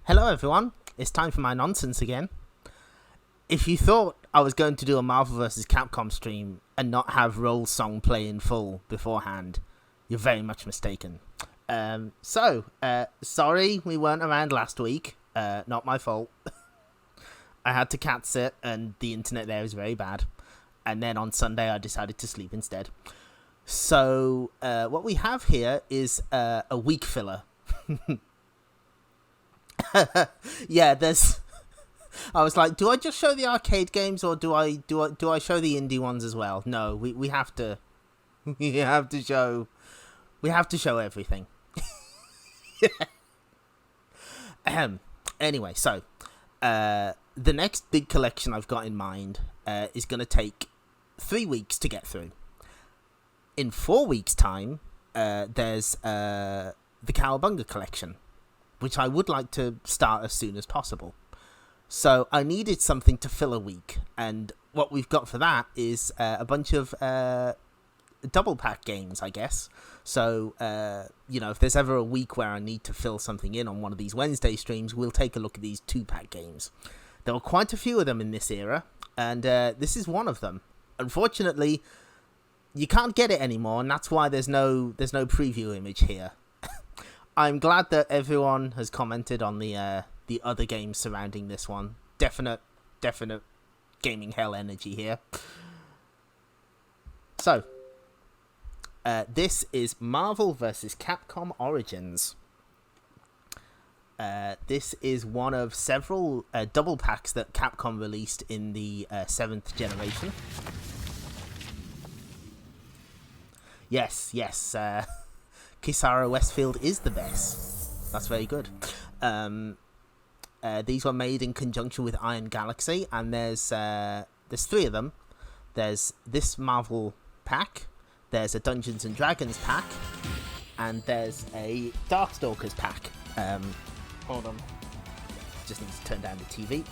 Hello everyone, it's time for my nonsense again. If you thought I was going to do a Marvel vs. Capcom stream and not have Roll's song play in full beforehand, you're very much mistaken. Sorry we weren't around last week, not my fault. I had to cat sit and the internet there is very bad. And then on Sunday I decided to sleep instead. So what we have here is a week filler. Yeah, I was like, do I just show the arcade games or do I show the indie ones as well? No, we have to show everything. Anyway, so the next big collection I've got in mind is going to take 3 weeks to get through. In 4 weeks' time, there's the Cowabunga collection, which I would like to start as soon as possible. So I needed something to fill a week, and what we've got for that is a bunch of double pack games, I guess. So, if there's ever a week where I need to fill something in on one of these Wednesday streams, we'll take a look at these 2-pack games. There were quite a few of them in this era, and this is one of them. Unfortunately, you can't get it anymore, and that's why there's no preview image here. I'm glad that everyone has commented on the other games surrounding this one. Definite gaming hell energy here. So, this is Marvel vs. Capcom Origins. This is one of several double packs that Capcom released in the 7th generation. Yes. Kisara Westfield is the best. That's very good. These were made in conjunction with Iron Galaxy, and there's 3 of them. There's this Marvel pack, there's a Dungeons and Dragons pack, and there's a Darkstalkers pack. Hold on. Just need to turn down the TV.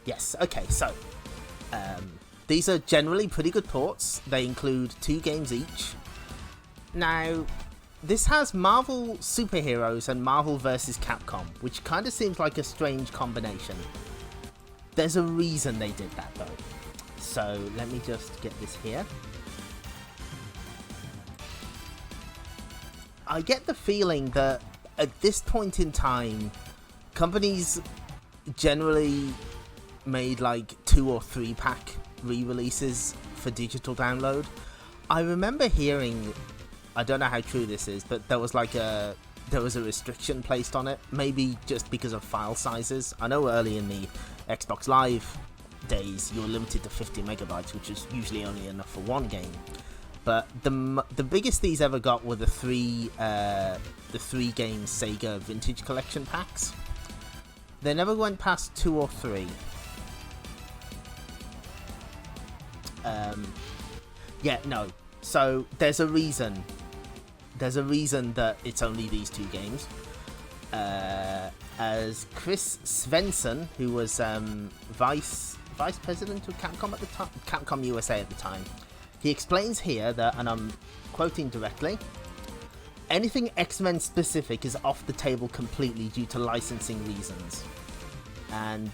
Yes, okay, so these are generally pretty good ports. They include 2 games each. Now, this has Marvel Superheroes and Marvel vs. Capcom, which kind of seems like a strange combination. There's a reason they did that, though. So, let me just get this here. I get the feeling that at this point in time, companies generally made like 2 or 3 pack re-releases for digital download. I remember hearing, I don't know how true this is, but there was a restriction placed on it, maybe just because of file sizes. I know early in the Xbox Live days you were limited to 50 megabytes, which is usually only enough for 1 game. But the biggest these ever got were the 3 game Sega Vintage Collection packs. They never went past 2 or 3. Yeah, no. So there's a reason. There's a reason that it's only these 2 games. As Chris Svensson, who was vice president of Capcom at the time, Capcom USA at the time, he explains here that, and I'm quoting directly, anything X-Men specific is off the table completely due to licensing reasons. And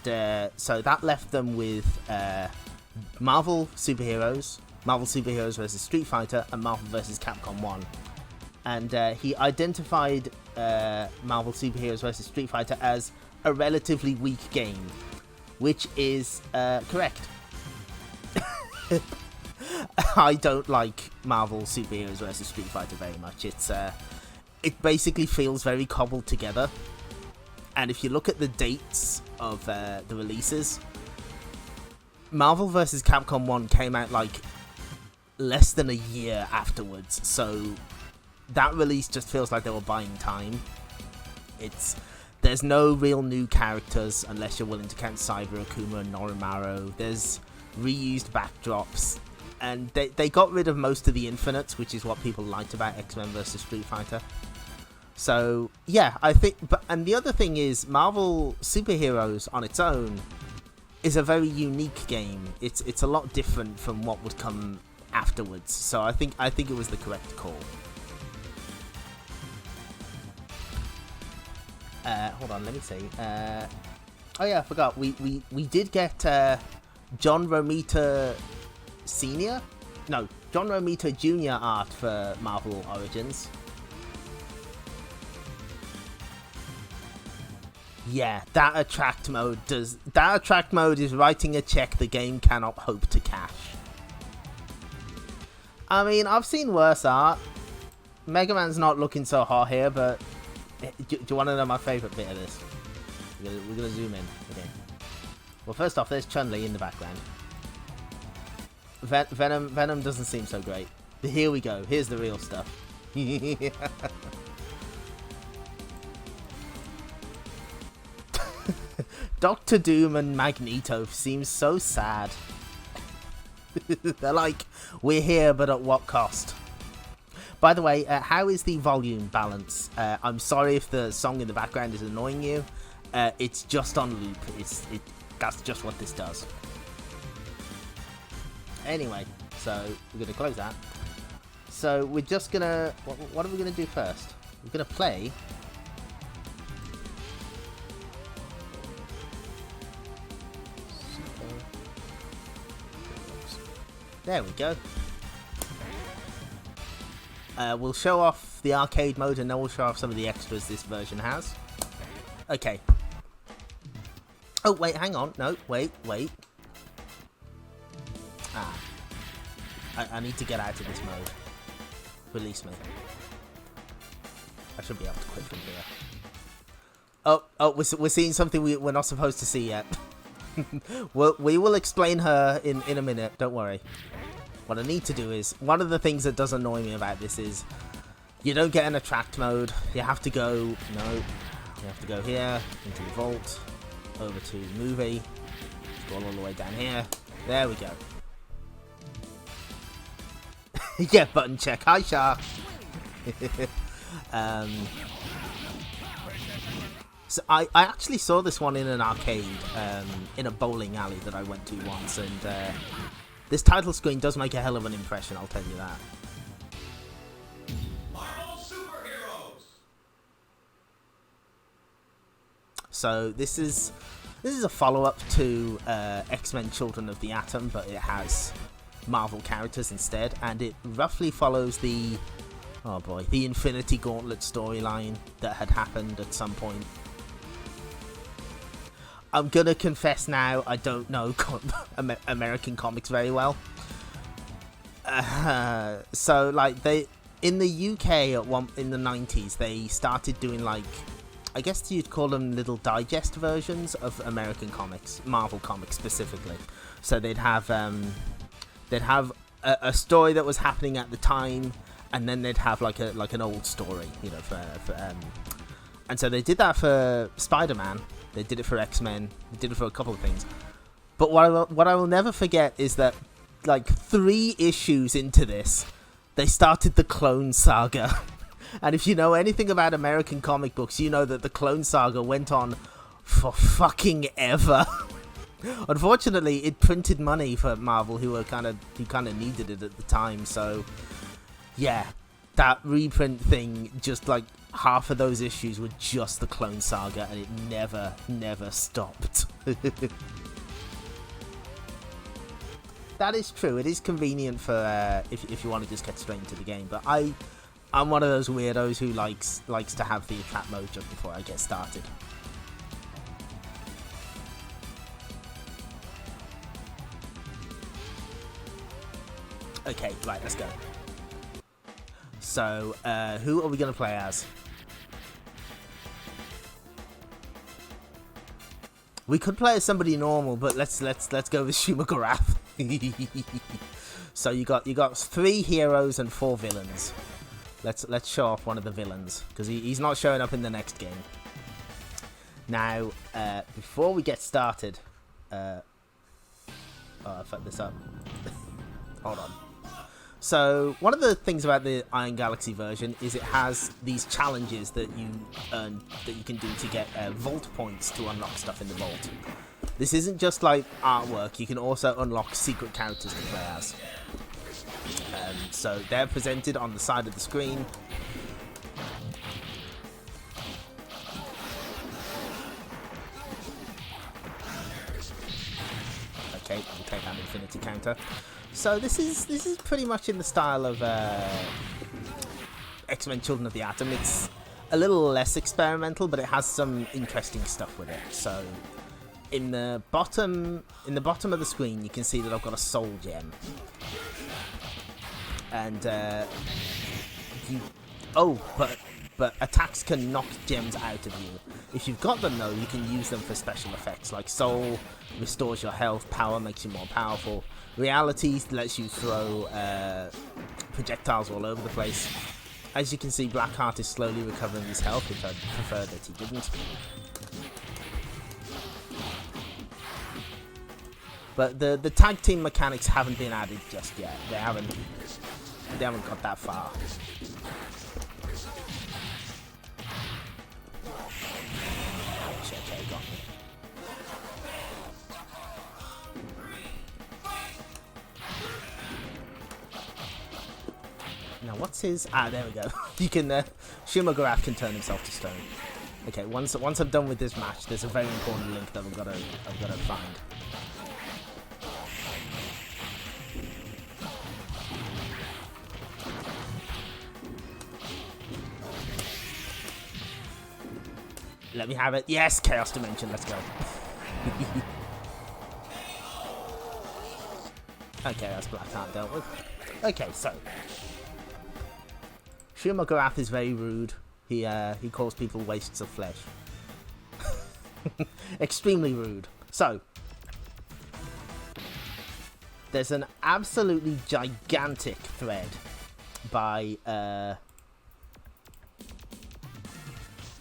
so that left them with Marvel Superheroes vs. Street Fighter, and Marvel vs. Capcom 1. And he identified Marvel Superheroes vs. Street Fighter as a relatively weak game, which is correct. I don't like Marvel Superheroes vs. Street Fighter very much. It basically feels very cobbled together. And if you look at the dates of the releases, Marvel vs. Capcom 1 came out like less than a year afterwards, so that release just feels like they were buying time. There's no real new characters unless you're willing to count Cyber Akuma and Norimaru. There's reused backdrops, and they got rid of most of the infinites, which is what people liked about X-Men vs. Street Fighter. So yeah, I think, and the other thing is, Marvel Superheroes on its own is a very unique game. It's a lot different from what would come afterwards. So I think it was the correct call. Hold on, let me see. Oh yeah, I forgot. We did get John Romita Senior? No, John Romita Jr. art for Marvel Origins. Yeah, that attract mode is writing a check the game cannot hope to cash. I mean, I've seen worse art. Mega Man's not looking so hot here, but do you want to know my favourite bit of this? We're gonna zoom in. Okay. Well, first off, there's Chun-Li in the background. Venom doesn't seem so great. But here we go. Here's the real stuff. Doctor Doom and Magneto seem so sad. They're like, we're here, but at what cost? By the way, how is the volume balance? I'm sorry if the song in the background is annoying you. It's just on loop. That's just what this does. Anyway, so we're going to close that. So we're just going to... What are we going to do first? We're going to play... There we go. We'll show off the arcade mode, and then we'll show off some of the extras this version has. Okay. Oh, wait, hang on. No, wait. Ah. I need to get out of this mode. Release me. I should be able to quit from here. Oh, we're seeing something we're not supposed to see yet. We will explain her in a minute, don't worry. What I need to do is, one of the things that does annoy me about this is, you don't get an attract mode. You have to go, here, into the vault, over to movie, scroll all the way down here. There we go. Yeah, button check. Hi, Shark. So I actually saw this one in an arcade, in a bowling alley that I went to once, and this title screen does make a hell of an impression, I'll tell you that. Marvel Superheroes. So this is a follow-up to X-Men Children of the Atom, but it has Marvel characters instead, and it roughly follows the Infinity Gauntlet storyline that had happened at some point. I'm gonna confess now, I don't know American comics very well. So like in the UK in the 90s, they started doing, like, I guess you'd call them little digest versions of American comics, Marvel comics specifically. So they'd have a story that was happening at the time, and then they'd have like an old story, you know, and so they did that for Spider-Man. They did it for X-Men. They did it for a couple of things. But what I will never forget is that, like, 3 issues into this, they started the Clone Saga. And if you know anything about American comic books, you know that the Clone Saga went on for fucking ever. Unfortunately, it printed money for Marvel, who kind of needed it at the time. So, yeah, that reprint thing, just like half of those issues were just the Clone Saga, and it never stopped. That is true. It is convenient for if you want to just get straight into the game. But I'm one of those weirdos who likes to have the trap mode just before I get started. Okay, right, let's go. So, who are we gonna play as? We could play as somebody normal, but let's go with Shumagarath. So you got 3 heroes and 4 villains. Let's show off one of the villains, because he's not showing up in the next game. Now, before we get started, I fucked this up. Hold on. So, one of the things about the Iron Galaxy version is it has these challenges that you can do to get vault points to unlock stuff in the vault. This isn't just like artwork, you can also unlock secret characters to play as. So they're presented on the side of the screen. Okay, we'll take that infinity counter. So this is pretty much in the style of X-Men Children of the Atom. It's a little less experimental, but it has some interesting stuff with it. So in the bottom of the screen, you can see that I've got a soul gem. And but attacks can knock gems out of you. If you've got them though, you can use them for special effects, like soul restores your health, power makes you more powerful, reality lets you throw projectiles all over the place. As you can see, Blackheart is slowly recovering his health, which I'd prefer that he didn't. But the tag team mechanics haven't been added just yet. They haven't got that far. Ouch, okay, got me. Now what's his... there we go. You can... Shumagarath can turn himself to stone. Okay, once I'm done with this match, there's a very important link that I've got to find. Let me have it. Yes, Chaos Dimension. Let's go. Okay, that's Blackheart dealt with. Okay, so Shumagarath is very rude. He calls people wastes of flesh. Extremely rude. So there's an absolutely gigantic thread by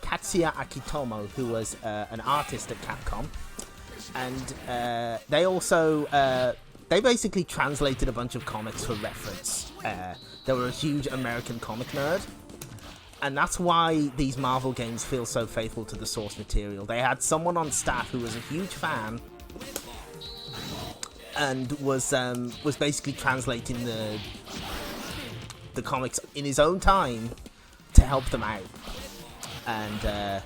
Katsuya Akitomo, who was an artist at Capcom, and they also they basically translated a bunch of comics for reference. They were a huge American comic nerd, And that's why these Marvel games feel so faithful to the source material. They had someone on staff who was a huge fan and was basically translating the comics in his own time to help them out. And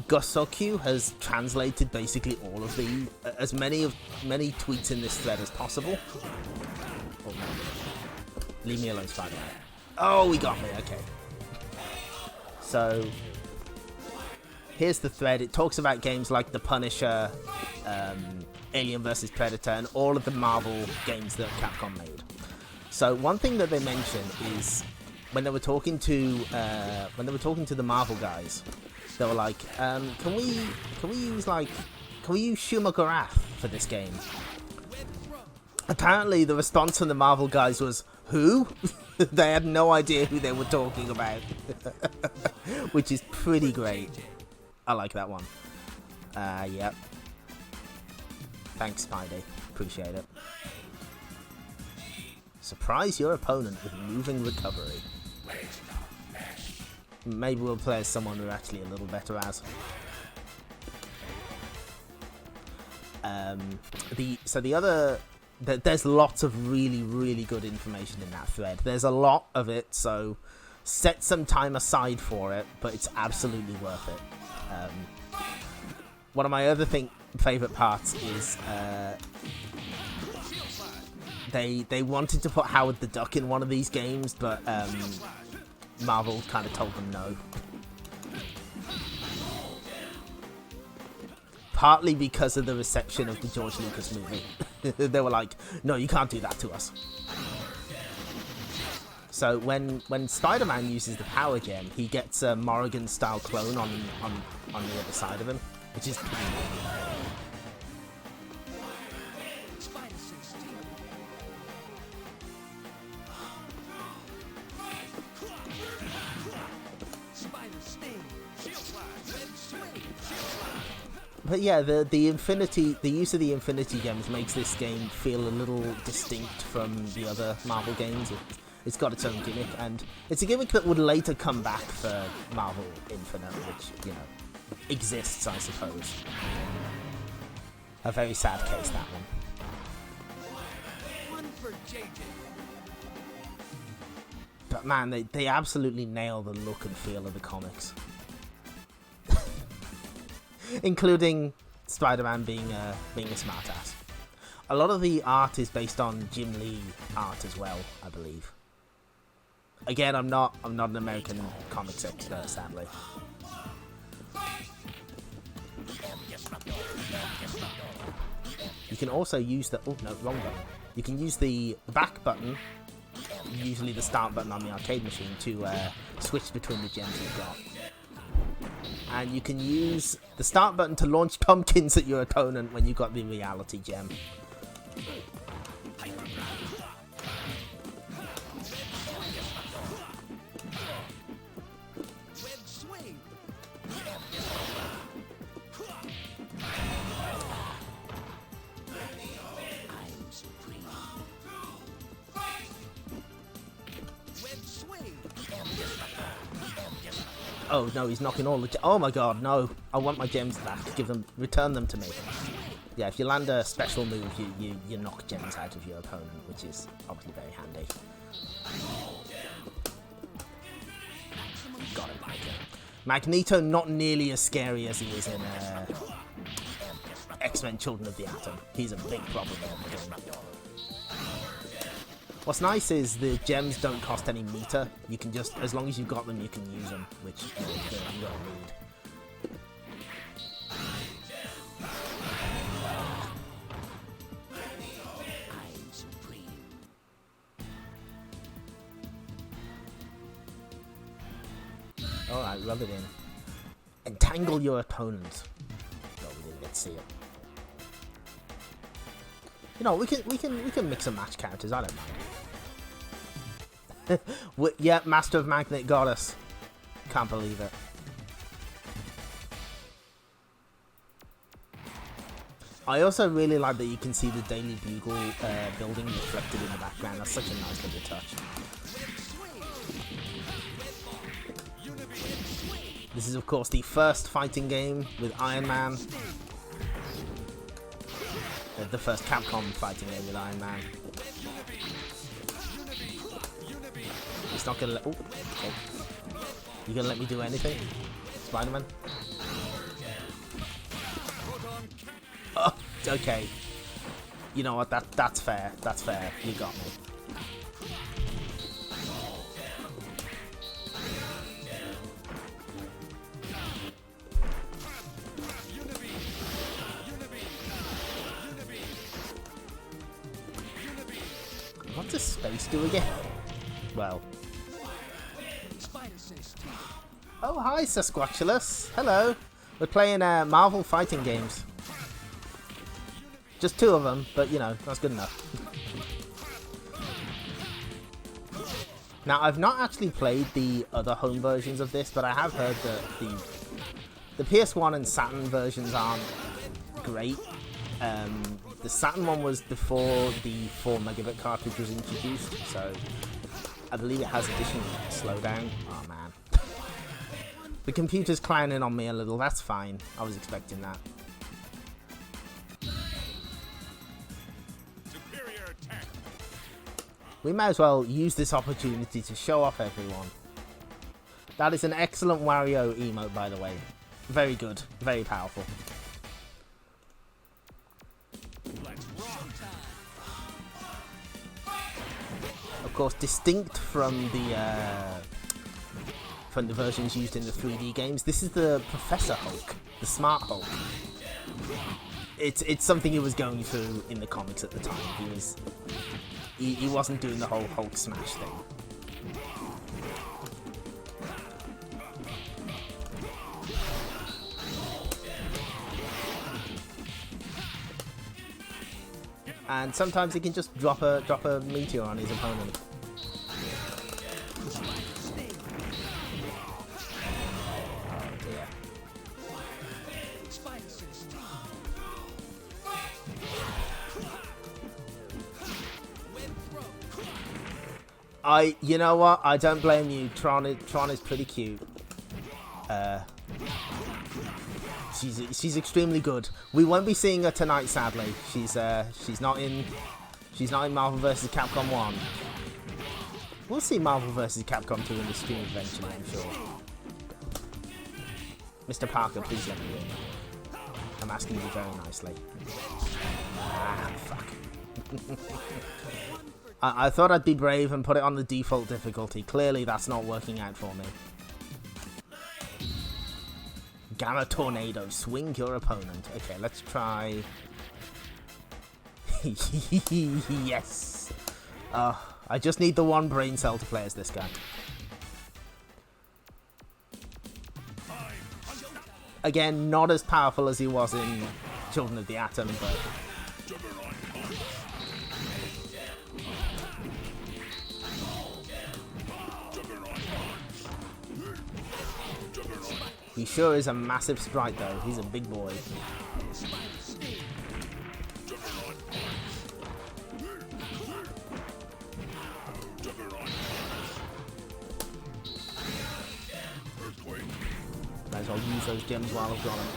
Gus Sokyu has translated basically all of the as many tweets in this thread as possible. Oh, no. Leave me alone, Spider-Man. Oh, he got me. Okay. So here's the thread. It talks about games like The Punisher, Alien vs Predator, and all of the Marvel games that Capcom made. So one thing that they mention is when they were talking to the Marvel guys, they were like, can we use Shuma Gorath for this game? Apparently, the response from the Marvel guys was, "Who?" They had no idea who they were talking about, which is pretty great. I like that one. Yep. Thanks, Spidey. Appreciate it. Surprise your opponent with moving recovery. Maybe we'll play as someone we're actually a little better as. There's lots of really, really good information in that thread. There's a lot of it, so set some time aside for it, but it's absolutely worth it. One of my other favorite parts is they wanted to put Howard the Duck in one of these games, but Marvel kind of told them no. Partly because of the reception of the George Lucas movie. They were like, no, you can't do that to us. So when Spider-Man uses the power gem, he gets a Morrigan-style clone on the other side of him, which is pretty cool. But yeah, the use of the Infinity Gems makes this game feel a little distinct from the other Marvel games. It's got its own gimmick, and it's a gimmick that would later come back for Marvel Infinite, which, you know, exists, I suppose. A very sad case, that one. But man, they absolutely nail the look and feel of the comics. Including Spider-Man being a smartass. A lot of the art is based on Jim Lee art as well, I believe. Again, I'm not an American comics expert, sadly. You can also use the wrong button. You can use the back button, usually the start button on the arcade machine, to switch between the gems you've got. And you can use the start button to launch pumpkins at your opponent when you got the reality gem. Oh no, he's knocking all the oh my god, no. I want my gems back. Return them to me. Yeah, if you land a special move, you knock gems out of your opponent, which is obviously very handy. Got it, Magneto, not nearly as scary as he is in X-Men Children of the Atom. He's a big problem in the game. What's nice is the gems don't cost any meter. You can just, as long as you've got them, you can use them, which you don't need. Alright, rub it in. Entangle your opponent. No, we didn't get to see it. You know, we can mix and match characters, I don't mind. Yeah, Master of Magnet got us. Can't believe it. I also really like that you can see the Daily Bugle building reflected in the background. That's such a nice little touch. This is, of course, the first fighting game with Iron Man. The first Capcom fighting game with Iron Man. It's not gonna let... Oh, okay. You gonna let me do anything? Spider-Man? Oh, okay. You know what? That's fair. That's fair. You got me. What does space do again? Well. Oh, hi, Sasquatchulus. Hello. We're playing Marvel fighting games. Just 2 of them, but you know, that's good enough. Now, I've not actually played the other home versions of this, but I have heard that the PS1 and Saturn versions aren't great. The Saturn one was before the 4 megabit cartridge was introduced, so I believe it has additional slowdown. Oh man. The computer's clowning on me a little, that's fine. I was expecting that. We may as well use this opportunity to show off everyone. That is an excellent Wario emote, by the way. Very good, very powerful. Of course, distinct from the versions used in the 3D games, this is the Professor Hulk, the Smart Hulk. It's something he was going through in the comics at the time. He wasn't doing the whole Hulk smash thing. And sometimes he can just drop a meteor on his opponent. Oh dear. You know what? I don't blame you. Tron is pretty cute. She's extremely good. We won't be seeing her tonight, sadly. She's not in Marvel vs. Capcom 1. We'll see Marvel vs. Capcom 2 in the stream eventually, I'm sure. Mr. Parker, please let me in. I'm asking you very nicely. Ah, fuck. I thought I'd be brave and put it on the default difficulty. Clearly, that's not working out for me. Gamma Tornado, swing your opponent. Okay, let's try. Yes. I just need the one brain cell to play as this guy. Again, not as powerful as he was in Children of the Atom, but. He sure is a massive sprite though, he's a big boy. Might as well use those gems while I've got them.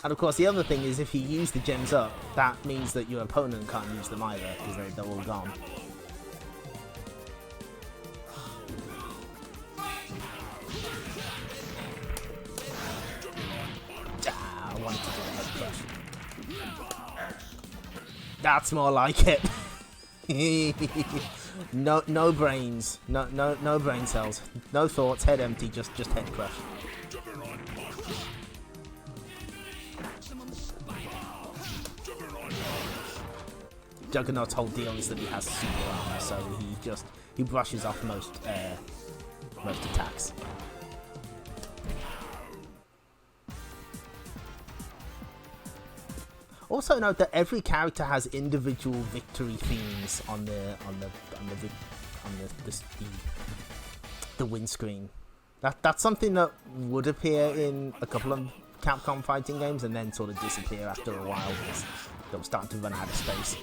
And of course the other thing is if you use the gems up, that means that your opponent can't use them either, because they're all gone. That's more like it. No brains, no brain cells, no thoughts, head empty, just head crush. Juggernaut's whole deal is that he has super armor, so he brushes off most attacks. Also note that every character has individual victory themes on the win screen. That's something that would appear in a couple of Capcom fighting games and then sort of disappear after a while because they'll start to run out of space.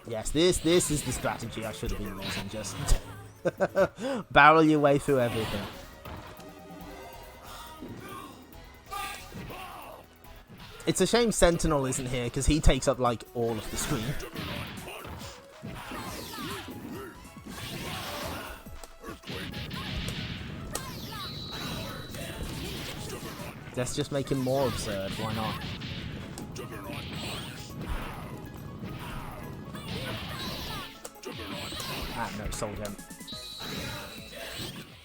Yes, this is the strategy I should have been using. Just barrel your way through everything. It's a shame Sentinel isn't here because he takes up like all of the screen. Let's just make him more absurd. Why not? Ah, no, Soul Gem.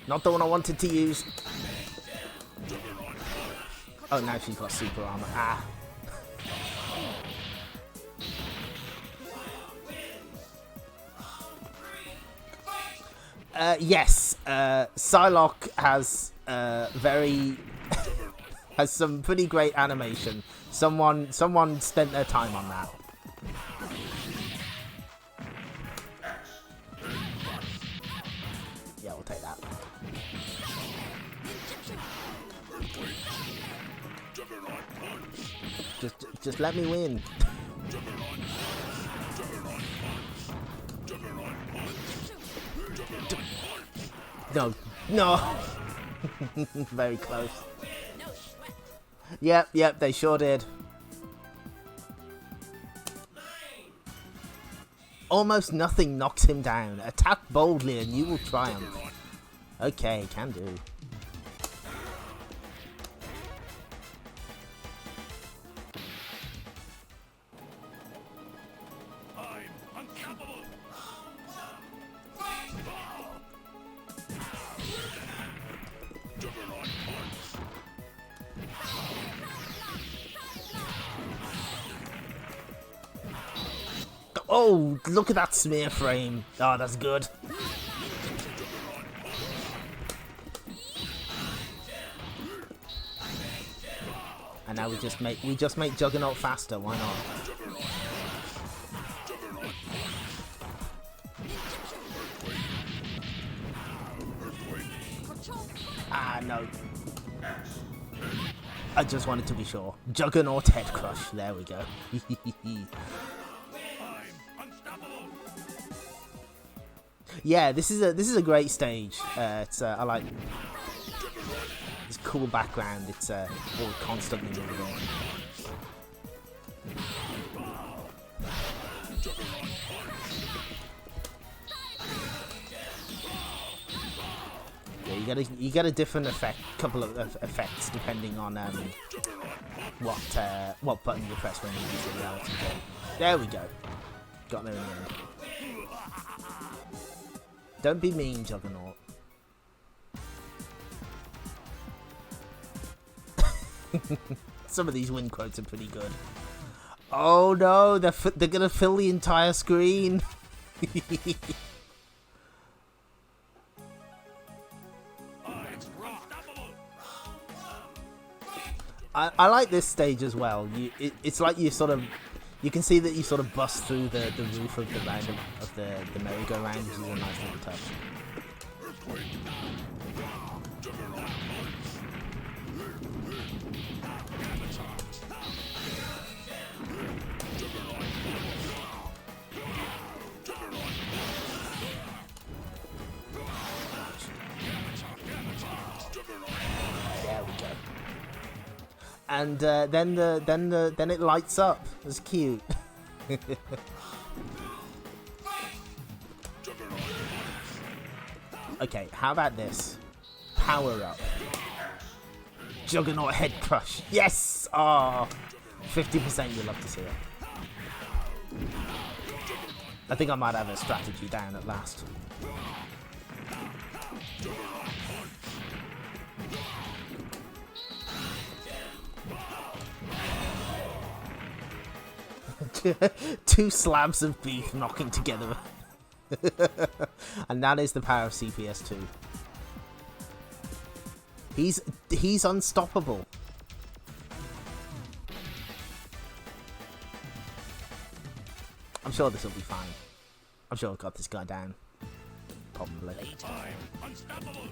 Not the one I wanted to use. Oh, now she's got super armor. Ah. Yes. Psylocke has very has some pretty great animation. Someone spent their time on that. Yeah, we'll take that. Just let me win. No. Very close. Yep, they sure did. Almost nothing knocks him down. Attack boldly and you will triumph. Okay, can do. Oh, look at that smear frame. Oh, that's good. And now we just make Juggernaut faster. Why not? Ah, no. I just wanted to be sure. Juggernaut Head Crush. There we go. Yeah, this is a great stage. I like this cool background. It's all constantly moving. Yeah, you get a different couple of effects depending on what button you press when you use the reality. There we go. Got there in the end. Don't be mean, Juggernaut. Some of these win quotes are pretty good. Oh no, they're gonna fill the entire screen. I like this stage as well. It's like you can see that you sort of bust through the roof of the round of the merry-go-round, which is a nice little touch. There we go. And then it lights up. It's cute. Okay, how about this? Power up. Juggernaut Head Crush. Yes! Oh, 50% you'll love to see it. I think I might have a strategy down at last. Two slabs of beef knocking together. And that is the power of CPS-II. He's unstoppable. I'm sure this will be fine. I'm sure I've got this guy down. Probably. Unstoppable.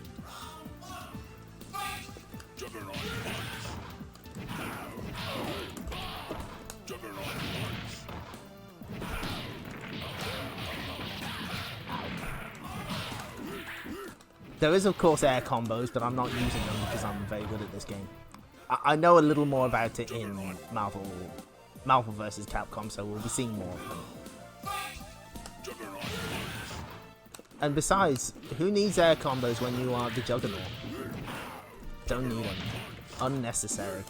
There is, of course, air combos, but I'm not using them because I'm very good at this game. I know a little more about it in Marvel vs. Capcom, so we'll be seeing more of them. And besides, who needs air combos when you are the Juggernaut? Don't need them. Unnecessary.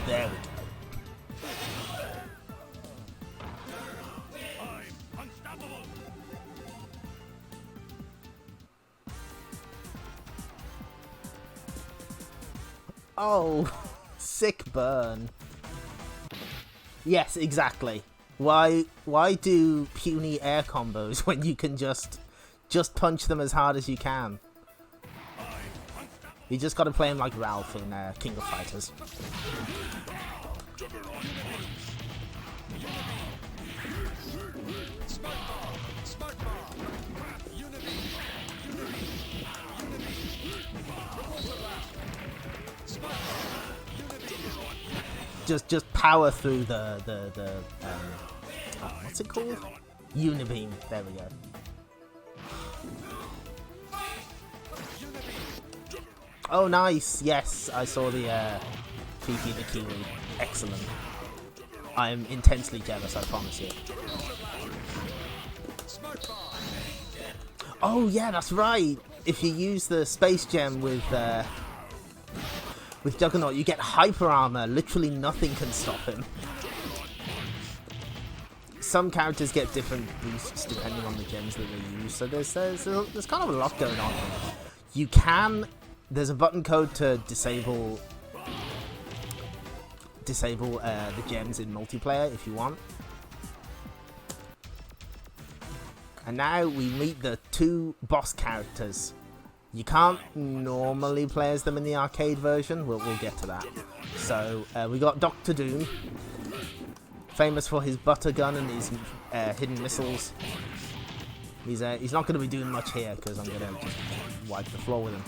There we go. Oh, sick burn. Yes, exactly. Why do puny air combos when you can just punch them as hard as you can? You just gotta play him like Ralph in King of Fighters. Just power through the what's it called? Unibeam. There we go. Oh, nice. Yes, I saw the Fifi the Kiwi. Excellent. I'm intensely jealous, I promise you. Oh yeah, that's right. If you use the space gem with Juggernaut, you get hyper armor. Literally nothing can stop him. Some characters get different boosts depending on the gems that they use, so there's kind of a lot going on here. There's a button code to disable the gems in multiplayer if you want. And now we meet the two boss characters. You can't normally play as them in the arcade version. We'll get to that. So we got Dr. Doom, famous for his butter gun and his hidden missiles. He's not going to be doing much here because I'm going to just wipe the floor with him.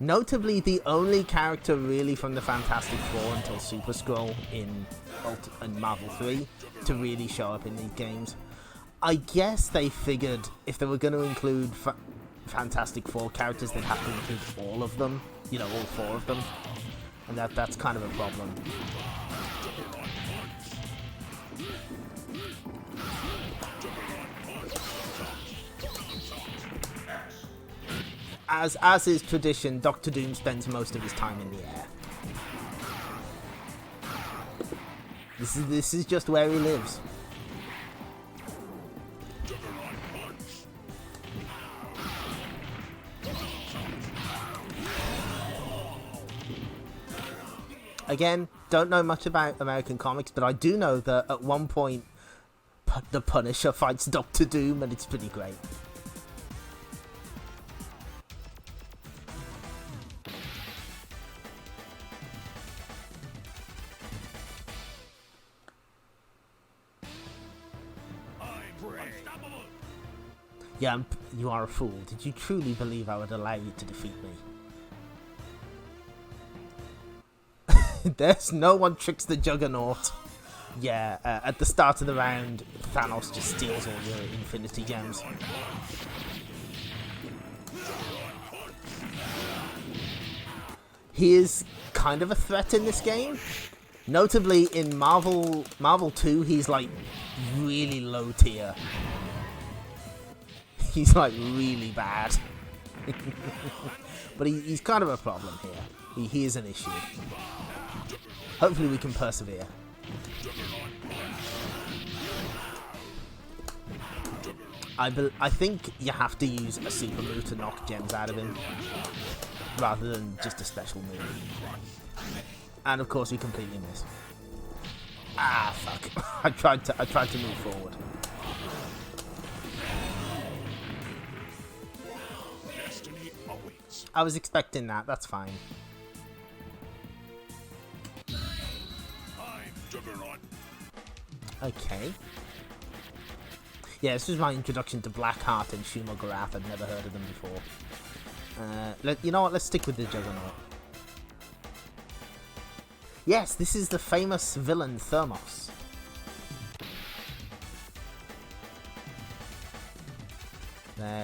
Notably, the only character really from the Fantastic Four until Super Skrull in Marvel 3 to really show up in these games. I guess they figured if they were going to include Fantastic Four characters, they'd have to include all of them, you know, all four of them, and that's kind of a problem. As is tradition, Dr. Doom spends most of his time in the air. This is just where he lives. Again, don't know much about American comics, but I do know that at one point the Punisher fights Dr. Doom, and it's pretty great. Yeah, you are a fool. Did you truly believe I would allow you to defeat me? There's no one tricks the Juggernaut. Yeah, at the start of the round, Thanos just steals all your Infinity Gems. He is kind of a threat in this game. Notably, in Marvel 2, he's like really low tier. He's like really bad. But he's kind of a problem here. He is an issue. Hopefully we can persevere. I think you have to use a super move to knock gems out of him, rather than just a special move. And of course we completely miss. Ah, fuck. I tried to move forward. I was expecting that, that's fine. Okay. Yeah, this was my introduction to Blackheart and Shumogorath. I'd never heard of them before. You know what, let's stick with the Juggernaut. Yes, this is the famous villain Thanos.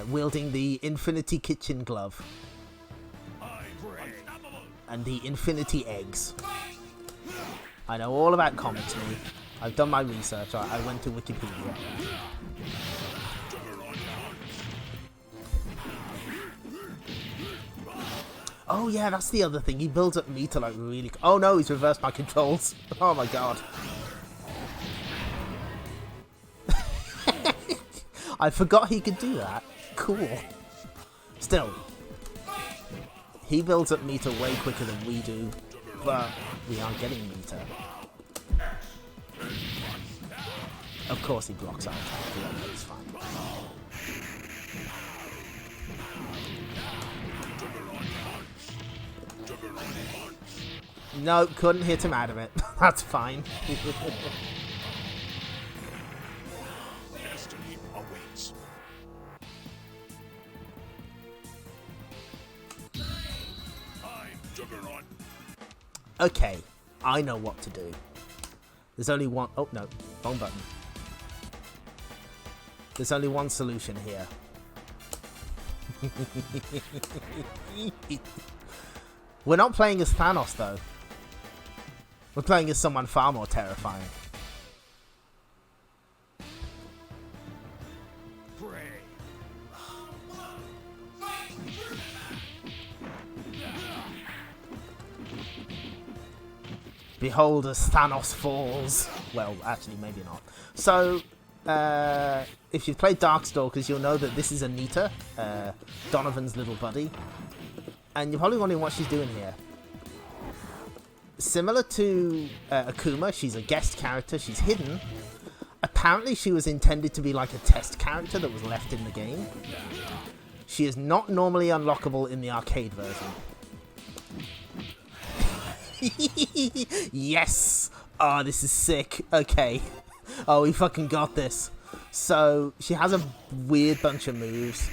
Wielding the Infinity Kitchen Glove. And the Infinity Eggs. I know all about comics, me. I've done my research. I went to Wikipedia. Oh yeah, that's the other thing. He builds up Anita like really... Oh no, he's reversed my controls. Oh my god. I forgot he could do that. Cool. Still. He builds up Anita way quicker than we do. But we aren't getting Anita. Of course he blocks our attack. Yeah, it's fine. No, couldn't hit him out of it. That's fine. Okay, I know what to do. There's only one... Oh, no. Wrong button. There's only one solution here. We're not playing as Thanos, though. We're playing as someone far more terrifying. Behold as Thanos falls. Well, actually, maybe not. So, if you've played Darkstalkers, you'll know that this is Anita, Donovan's little buddy. And you're probably wondering what she's doing here. Similar to Akuma, she's a guest character. She's hidden. Apparently, she was intended to be like a test character that was left in the game. She is not normally unlockable in the arcade version. Yes! Oh, this is sick. Okay. Oh, we fucking got this. So, she has a weird bunch of moves.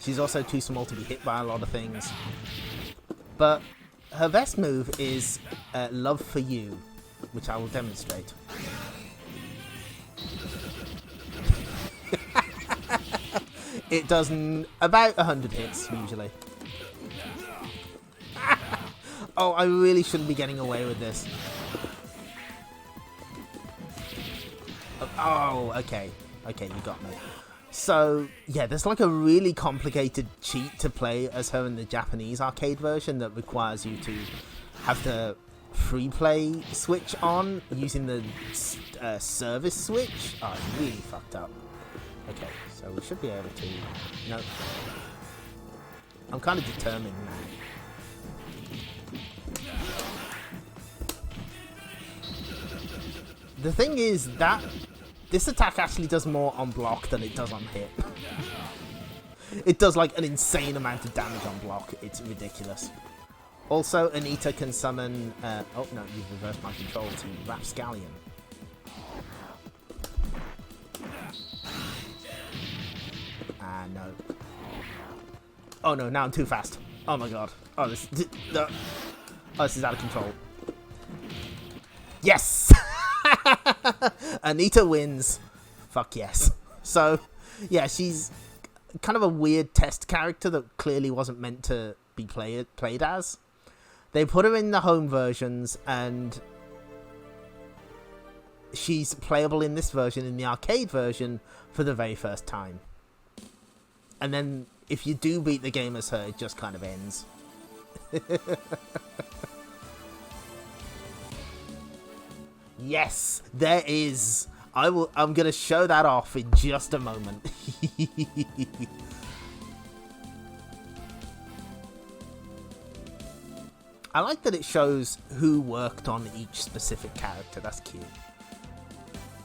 She's also too small to be hit by a lot of things. But her best move is Love for You, which I will demonstrate. It does about 100 hits, usually. Oh, I really shouldn't be getting away with this. Oh, okay. Okay, you got me. So, yeah, there's like a really complicated cheat to play as her in the Japanese arcade version that requires you to have the free play switch on using the service switch. Oh, it's really fucked up. Okay, so we should be able to... No. I'm kind of determined now. The thing is that this attack actually does more on block than it does on hit. It does like an insane amount of damage on block. It's ridiculous. Also, Anita can summon... oh no, you've reversed my control to Rapscallion. Ah, no. Oh no, now I'm too fast. Oh my god. Oh, this is out of control. Yes! Anita wins. Fuck yes. So, yeah, she's kind of a weird test character that clearly wasn't meant to be played as. They put her in the home versions, and she's playable in this version, in the arcade version, for the very first time. And then, if you do beat the game as her, it just kind of ends. Yes, there is. I'm gonna show that off in just a moment. I like that it shows who worked on each specific character. That's cute.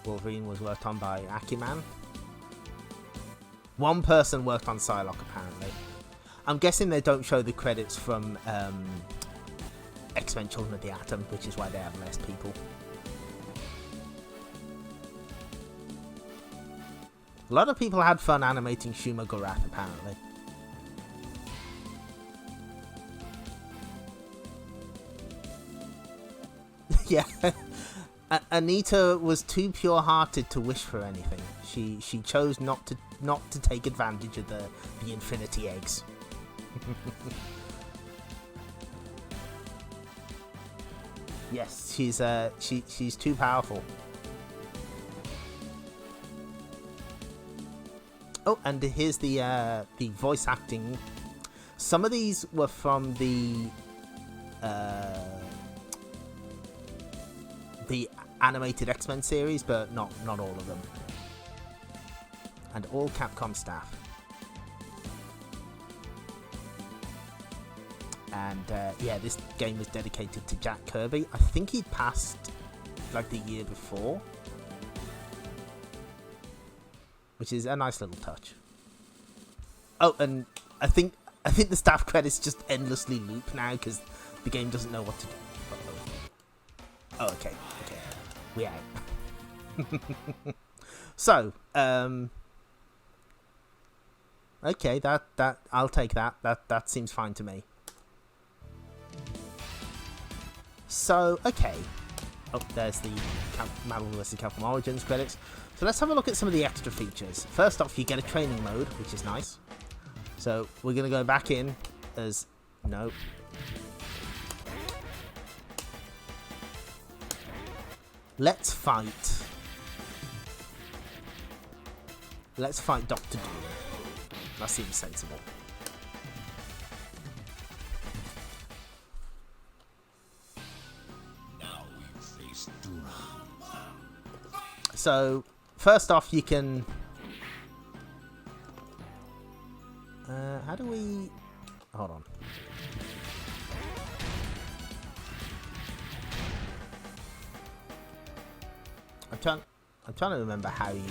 Wolverine was worked on by Akiman. One person worked on Psylocke, apparently. I'm guessing they don't show the credits from X-Men Children of the Atom, which is why they have less people. A lot of people had fun animating Shuma Gorath, apparently. Yeah. Anita was too pure-hearted to wish for anything. She chose not to take advantage of the Infinity Eggs. Yes, she's too powerful. Oh, and here's the voice acting. Some of these were from the animated X-Men series, but not all of them. And all Capcom staff. And yeah, this game was dedicated to Jack Kirby. I think he'd passed like the year before, which is a nice little touch. Oh, and I think the staff credits just endlessly loop now because the game doesn't know what to do. Oh, okay. We out. So, okay, that I'll take that. That seems fine to me. So, okay. Oh, there's the Marvel vs. Capcom Origins credits. So let's have a look at some of the extra features. First off, you get a training mode, which is nice. So we're going to go back in as... No. Let's fight. Let's fight Dr. Doom. That seems sensible. So, first off, you can... how do we... Hold on. I'm trying to remember how you...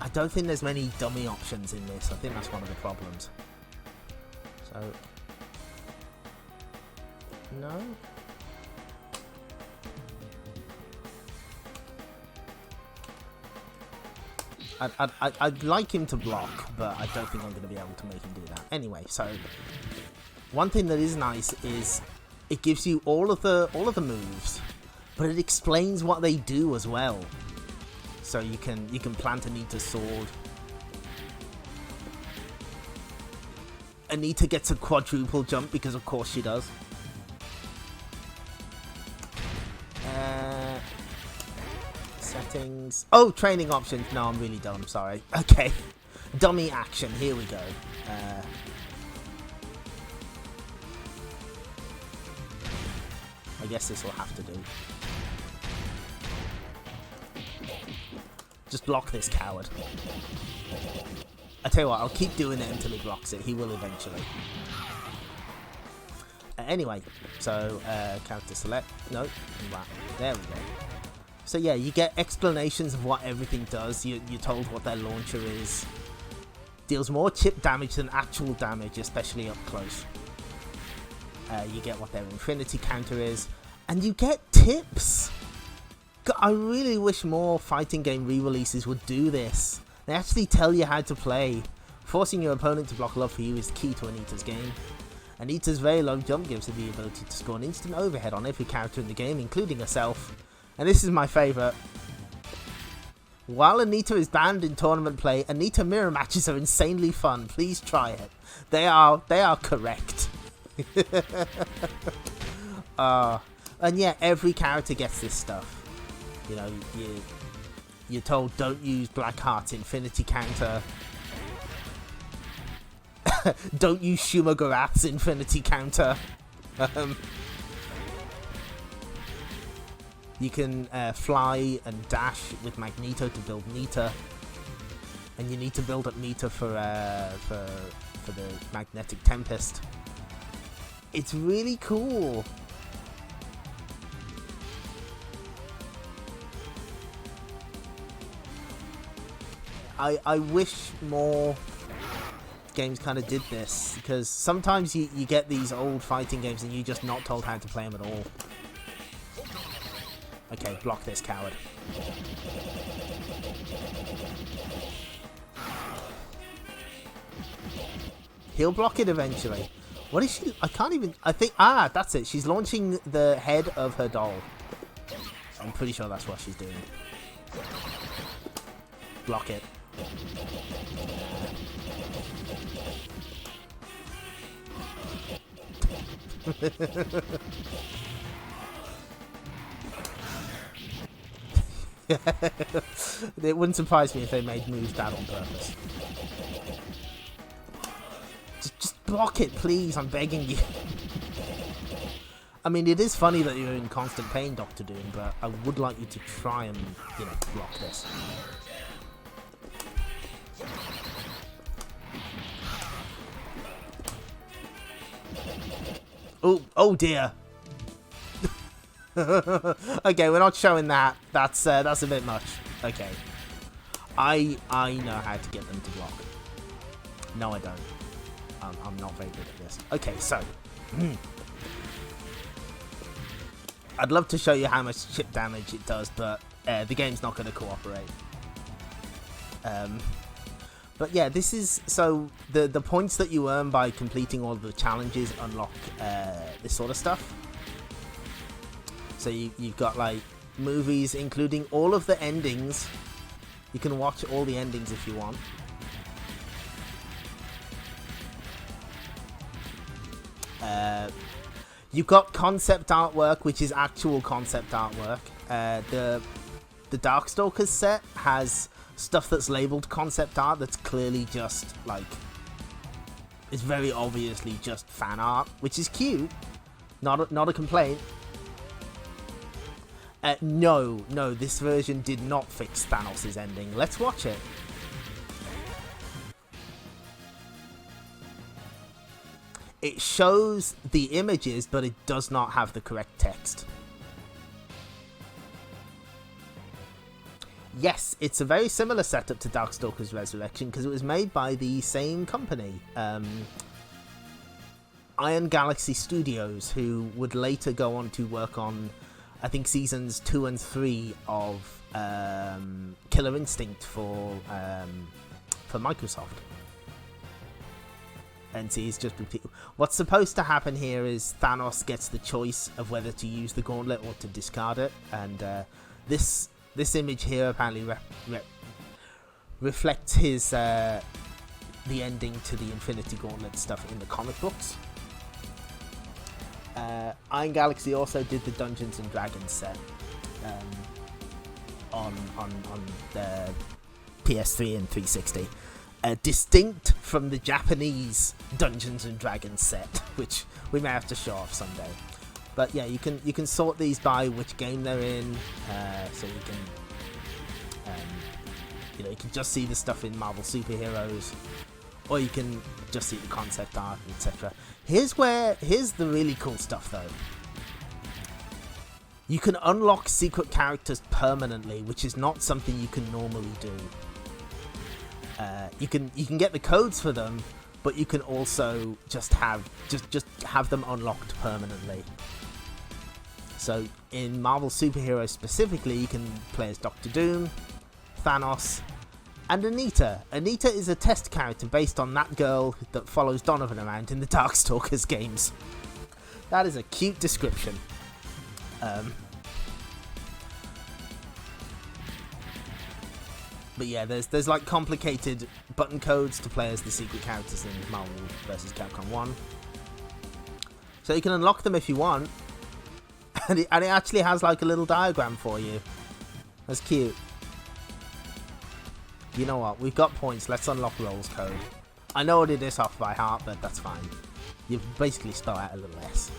I don't think there's many dummy options in this. I think that's one of the problems. So... No? I'd like him to block, but I don't think I'm going to be able to make him do that. Anyway, so one thing that is nice is it gives you all of the moves, but it explains what they do as well. So you can plant Anita's sword. Anita gets a quadruple jump because of course she does. Settings. Oh, training options. No, I'm really dumb. Sorry. Okay. Dummy action. Here we go. I guess this will have to do. Just block this coward. I tell you what, I'll keep doing it until he blocks it. He will eventually. Anyway, so character select. No, there we go. So yeah, you get explanations of what everything does. You're told what their launcher is. Deals more chip damage than actual damage, especially up close. You get what their infinity counter is. And you get tips! God, I really wish more fighting game re-releases would do this. They actually tell you how to play. Forcing your opponent to block love for you is key to Anita's game. Anita's very low jump gives her the ability to score an instant overhead on every character in the game, including herself. And this is my favourite. While Anita is banned in tournament play, Anita mirror matches are insanely fun. Please try it. They are correct. And yeah, every character gets this stuff. You know, you're told don't use Blackheart's infinity counter. Don't use Shumagorath's infinity counter. You can fly and dash with Magneto to build Nita, and you need to build up Nita for the Magnetic Tempest. It's really cool. I wish more games kind of did this, because sometimes you get these old fighting games and you're just not told how to play them at all. Okay, block this coward. He'll block it eventually. What is she? I can't even. I think. Ah, that's it. She's launching the head of her doll. I'm pretty sure that's what she's doing. Block it. It wouldn't surprise me if they made moves that on purpose. Just block it, please. I'm begging you. I mean, it is funny that you're in constant pain, Dr. Doom, but I would like you to try and, block this. Oh dear. Okay, we're not showing that. That's a bit much. Okay. I know how to get them to block. No, I don't. I'm not very good at this. Okay, so. I'd love to show you how much chip damage it does, but the game's not going to cooperate. But yeah, this is... So, the points that you earn by completing all the challenges unlock this sort of stuff. So you've got, like, movies, including all of the endings. You can watch all the endings if you want. You've got concept artwork, which is actual concept artwork. The Darkstalkers set has stuff that's labeled concept art that's clearly just, like... It's very obviously just fan art, which is cute. Not a complaint. No, this version did not fix Thanos' ending. Let's watch it. It shows the images, but it does not have the correct text. Yes, it's a very similar setup to Darkstalkers Resurrection because it was made by the same company, Iron Galaxy Studios, who would later go on to work on, I think, seasons 2 and 3 of Killer Instinct for Microsoft. And see, it's just what's supposed to happen here is Thanos gets the choice of whether to use the gauntlet or to discard it, and this image here apparently reflects his the ending to the Infinity Gauntlet stuff in the comic books. Iron Galaxy also did the Dungeons and Dragons set on the PS3 and 360. Distinct from the Japanese Dungeons and Dragons set, which we may have to show off someday. But yeah, you can sort these by which game they're in, so you can just see the stuff in Marvel Superheroes, or you can just see the concept art, etc. Here's the really cool stuff though. You can unlock secret characters permanently, which is not something you can normally do. You can get the codes for them, but you can also just have them unlocked permanently. So in Marvel Superheroes specifically, you can play as Doctor Doom, Thanos, and Anita. Anita is a test character based on that girl that follows Donovan around in the Darkstalkers games. That is a cute description. But yeah, there's like complicated button codes to play as the secret characters in Marvel vs. Capcom 1. So you can unlock them if you want. And it actually has like a little diagram for you. That's cute. You know what? We've got points. Let's unlock Roll's code. I know I did this off by heart, but that's fine. You basically start out a little less.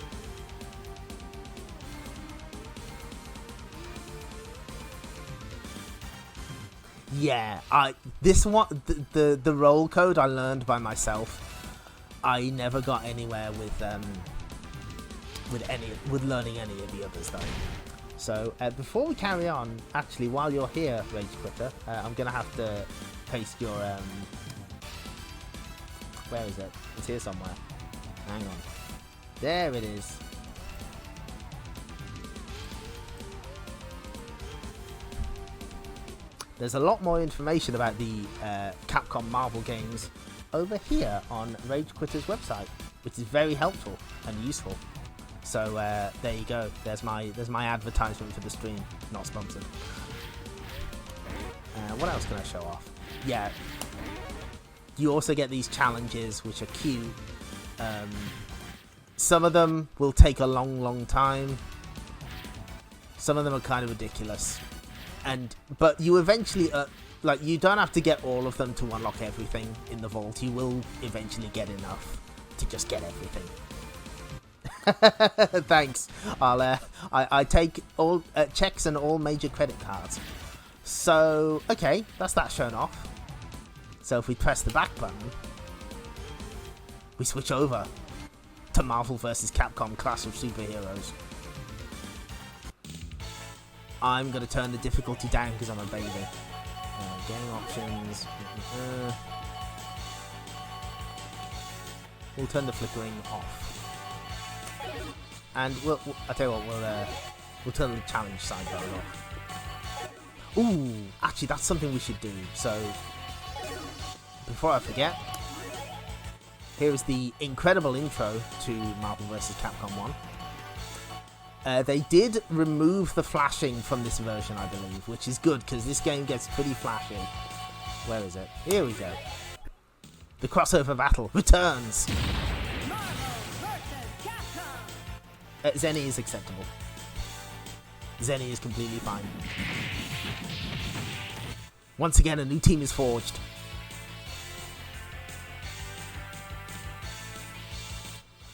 Yeah, the roll code I learned by myself. I never got anywhere with learning any of the others though. So before we carry on, actually, while you're here, Rage Quitter, I'm gonna have to paste your where is it? It's here somewhere. Hang on. There it is. There's a lot more information about the Capcom Marvel games over here on Rage Quitter's website. which is very helpful and useful. So there you go. There's my advertisement for the stream. Not sponsored. What else can I show off? Yeah, you also get these challenges which are cute. Some of them will take a long time. Some of them are kind of ridiculous. But you eventually you don't have to get all of them to unlock everything in the vault. You will eventually get enough to just get everything. Thanks. I take all checks and all major credit cards. So okay, that's that shown off. So if we press the back button, we switch over to Marvel vs. Capcom Clash of Superheroes. I'm going to turn the difficulty down because I'm a baby. Game options. We'll turn the flickering off. And I'll tell you what, we'll turn the challenge sidebar off. Ooh, actually that's something we should do. So, before I forget, here is the incredible intro to Marvel vs. Capcom 1. They did remove the flashing from this version, I believe, which is good because this game gets pretty flashy. Where is it? Here we go. The crossover battle returns. Zenny is acceptable. Zenny is completely fine. Once again, a new team is forged.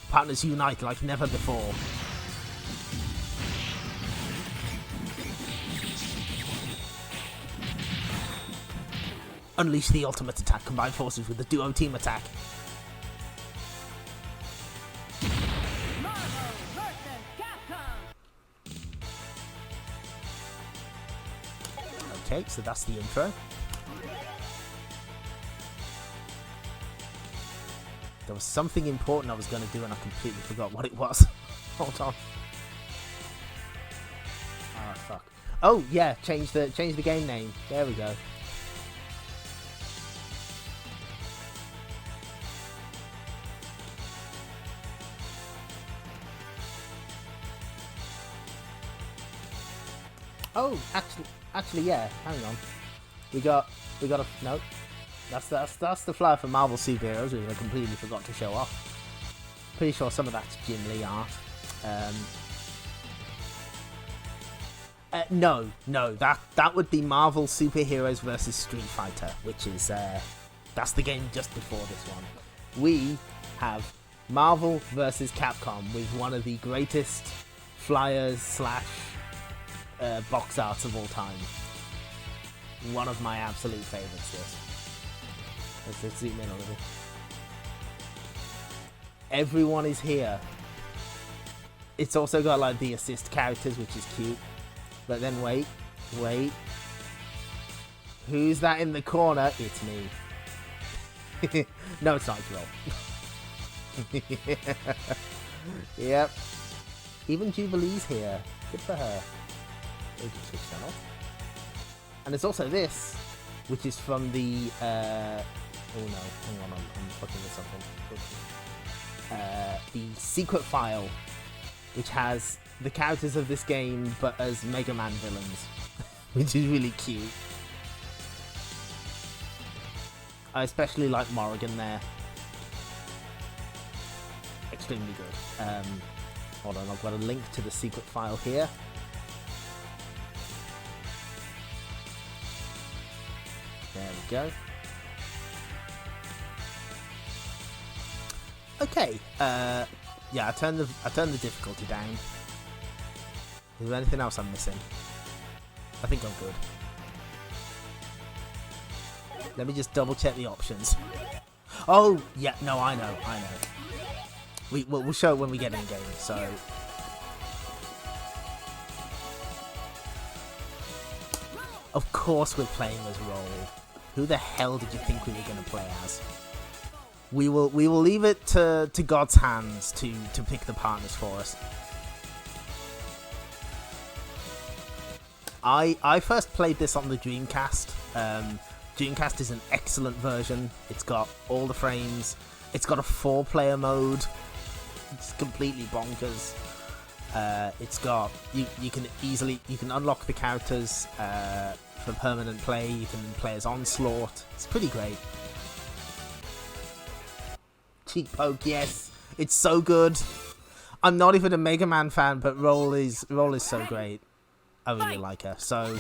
Partners unite like never before. Unleash the ultimate attack. Combine forces with the duo team attack. Okay, so that's the intro. There was something important I was going to do and I completely forgot what it was. Hold on. Oh, fuck. Oh, yeah, change the game name. There we go. Oh, actually, yeah. Hang on. We got a note. That's the flyer for Marvel Superheroes, which I completely forgot to show off. Pretty sure some of that's Jim Lee art. No, that would be Marvel Superheroes versus Street Fighter, which is that's the game just before this one. We have Marvel versus Capcom with one of the greatest flyers / box arts of all time. One of my absolute favorites. This. Let's zoom in a little. Everyone is here. It's also got like the assist characters, which is cute. But then wait. Who's that in the corner? It's me. No, it's not. It's Rob. Yep. Even Jubilee's here. Good for her. We can switch that off. And there's also this, which is from the oh no, hang on, I'm fucking with something. The secret file, which has the characters of this game but as Mega Man villains, which is really cute. I especially like Morrigan there. Extremely good. Hold on, I've got a link to the secret file here. There we go. Okay. Yeah, I turned the difficulty down. Is there anything else I'm missing? I think I'm good. Let me just double check the options. Oh, yeah, no, I know. We'll show it when we get in game, so... Of course we're playing as Roll. Who the hell did you think we were going to play as? We will leave it to God's hands to pick the partners for us. I first played this on the Dreamcast. Dreamcast is an excellent version. It's got all the frames. It's got a 4-player mode. It's completely bonkers. It's got you can unlock the characters for permanent play. You can play as Onslaught. It's pretty great. Cheek poke, yes, it's so good. I'm not even a Mega Man fan, but Roll is so great. I really like her. So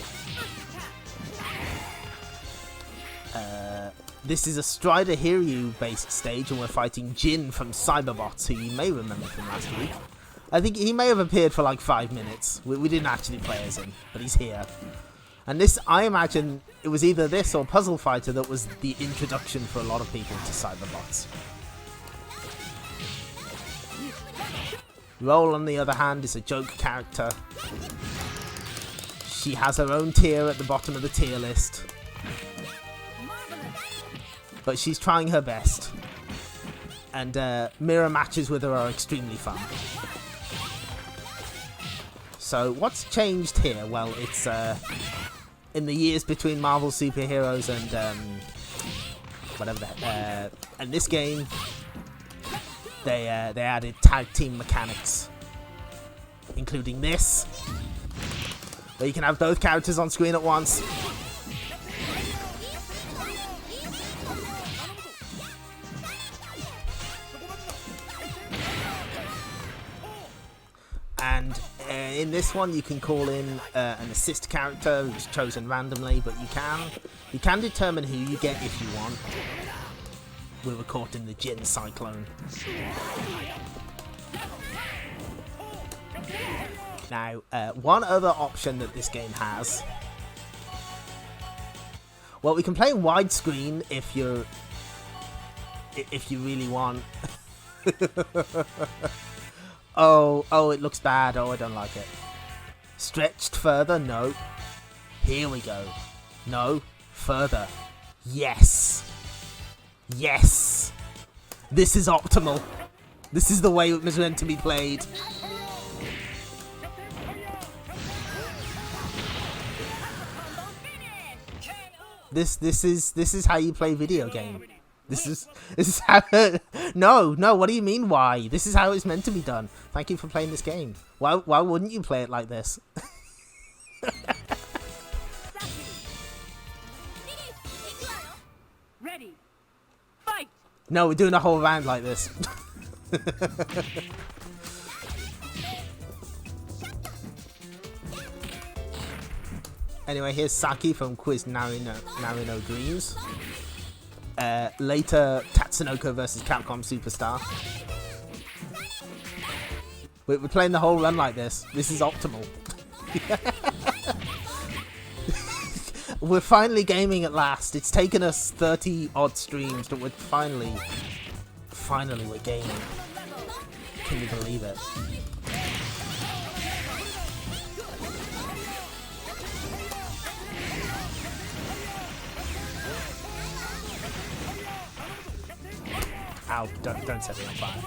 this is a Strider Hiryu based stage, and we're fighting Jin from Cyberbots, who you may remember from last week. I think he may have appeared for like 5 minutes. We didn't actually play as him, but he's here. And this, I imagine, it was either this or Puzzle Fighter that was the introduction for a lot of people to Cyberbots. Roll, on the other hand, is a joke character. She has her own tier at the bottom of the tier list. But she's trying her best. And mirror matches with her are extremely fun. So what's changed here? Well, it's in the years between Marvel superheroes and whatever that. And this game, they added tag team mechanics, including this, where you can have both characters on screen at once. And in this one, you can call in an assist character who's chosen randomly, but you can determine who you get if you want. We were caught in the Jin Cyclone. Now, one other option that this game has. Well, we can play in widescreen if you really want. Oh, it looks bad. Oh, I don't like it. Stretched further? No. Here we go. No. Further. Yes. Yes. This is optimal. This is the way it was meant to be played. This is how you play video game. This is how. No, what do you mean? Why? This is how it's meant to be done. Thank you for playing this game. Why wouldn't you play it like this? Ready. Fight. No, we're doing a whole round like this. Anyway, here's Saki from Quiz Narino Dreams. Later, Tatsunoko versus Capcom Superstar. We're playing the whole run like this. This is optimal. We're finally gaming at last. It's taken us 30 odd streams, but we're finally we're gaming. Can you believe it? Ow, don't set me on fire.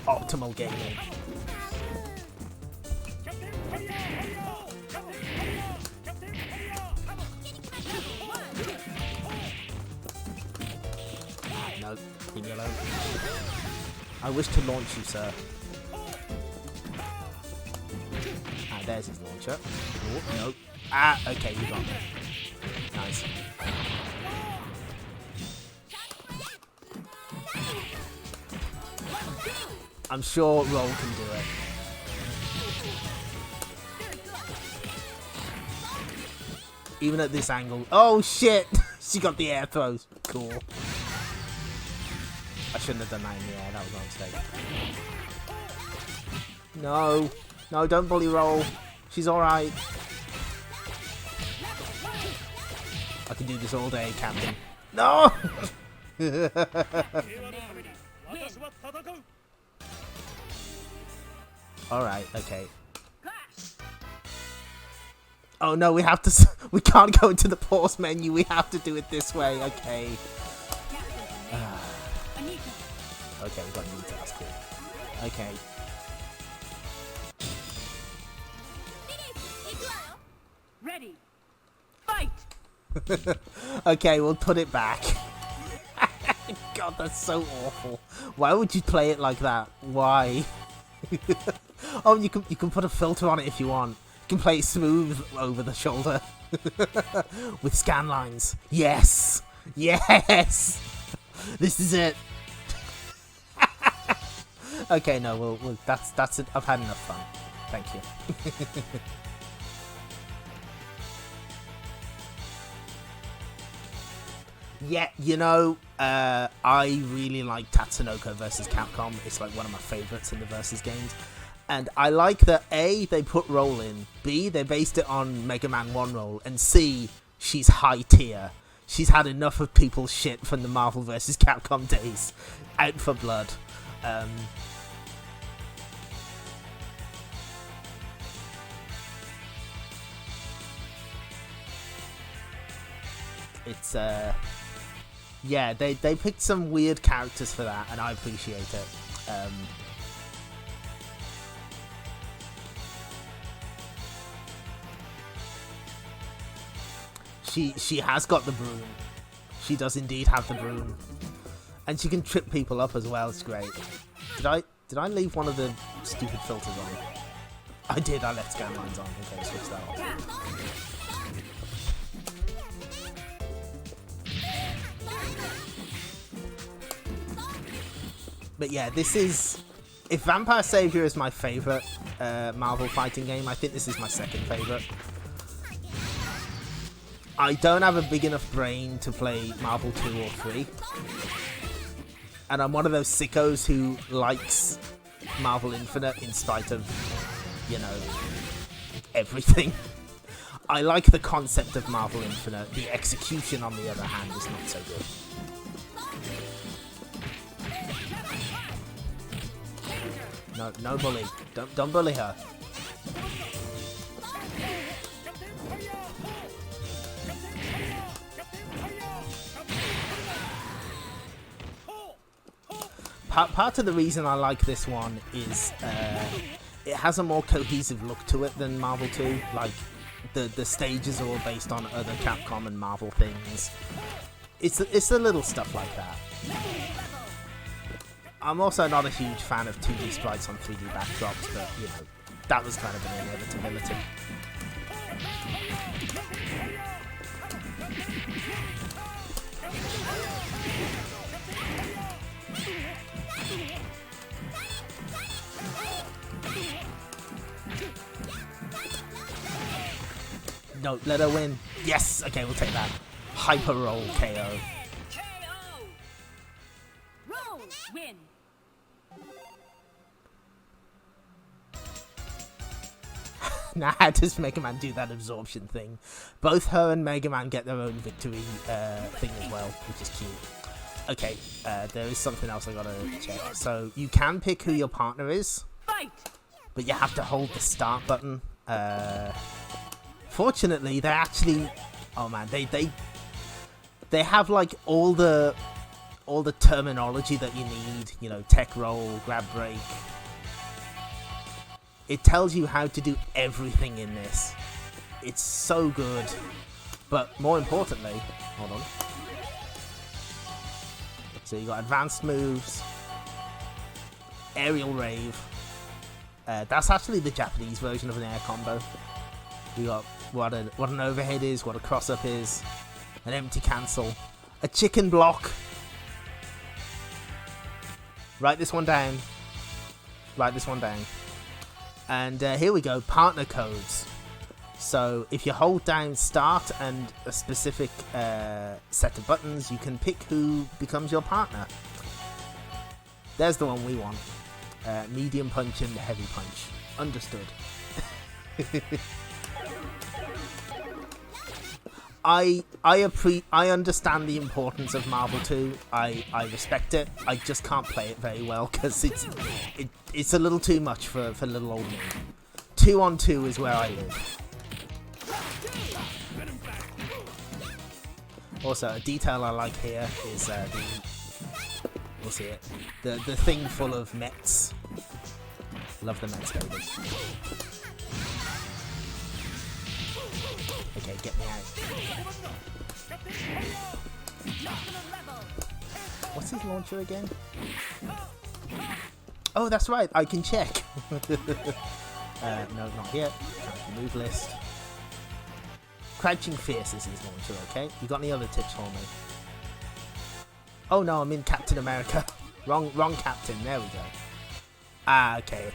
Optimal gaming. No, leave me alone. I wish to launch you, sir. Ah, there's his launcher. Oh, no. Ah, okay, you got me. Nice. I'm sure Roll can do it. Even at this angle. Oh shit! She got the air throws. Cool. I shouldn't have done that in the air. That was my mistake. No. No, don't bully Roll. She's alright. I can do this all day, Captain. No! Alright, okay. Oh no, we have to. We can't go into the pause menu. We have to do it this way. Okay. Okay, we got Anita. That's cool. Okay. Ready. Fight. Okay, we'll put it back. God, that's so awful. Why would you play it like that? Why? Oh, you can put a filter on it if you want. You can play it smooth over the shoulder with scan lines. Yes, yes. This is it. Okay, no, we'll that's it. I've had enough fun. Thank you. Yeah, you know, I really like Tatsunoko versus Capcom. It's like one of my favorites in the versus games. And I like that A, they put roll in, B, they based it on Mega Man 1 roll, and C, she's high tier. She's had enough of people's shit from the Marvel vs. Capcom days. Out for blood. It's, yeah, they picked some weird characters for that, and I appreciate it. She has got the broom. She does indeed have the broom, and she can trip people up as well. It's great. Did I leave one of the stupid filters on? I did. I left scan lines on. Okay, switch that off. But yeah, this is... If Vampire Savior is my favourite Marvel fighting game, I think this is my second favourite. I don't have a big enough brain to play Marvel 2 or 3. And I'm one of those sickos who likes Marvel Infinite in spite of, you know, everything. I like the concept of Marvel Infinite. The execution, on the other hand, is not so good. No bully. Don't bully her. Part of the reason I like this one is it has a more cohesive look to it than Marvel 2. Like, the stages are all based on other Capcom and Marvel things. It's the little stuff like that. I'm also not a huge fan of 2D sprites on 3D backdrops, but, you know, that was kind of an inevitability. No, let her win. Yes! Okay, we'll take that. Hyper roll KO. Roll win. Now, how does Mega Man do that absorption thing? Both her and Mega Man get their own victory thing as well, which is cute. Okay, there is something else I gotta check. So, you can pick who your partner is, Fight. but you have to hold the start button. Fortunately, they actually... Oh man, they have like all the terminology that you need. You know, tech roll, grab break. It tells you how to do everything in this. It's so good. But more importantly, hold on. So you got advanced moves, aerial rave. That's actually the Japanese version of an air combo. We got what an overhead is, what a cross up is, an empty cancel, a chicken block. Write this one down. Write this one down. And here we go, partner codes. So if you hold down start and a specific set of buttons, you can pick who becomes your partner. There's the one we want. Medium punch and heavy punch. Understood. I understand the importance of Marvel 2. I respect it. I just can't play it very well because it's a little too much for little old me. 2-on-2 is where I live. Also, a detail I like here is we'll see it. The thing full of mechs. Love the mechs, baby. Okay, get me out. What's his launcher again? Oh, that's right. I can check. No, not yet. Move list. Crouching Fierce is his launcher, okay? You got any other tips for me? Oh no, I'm in Captain America. wrong Captain. There we go. Ah, okay.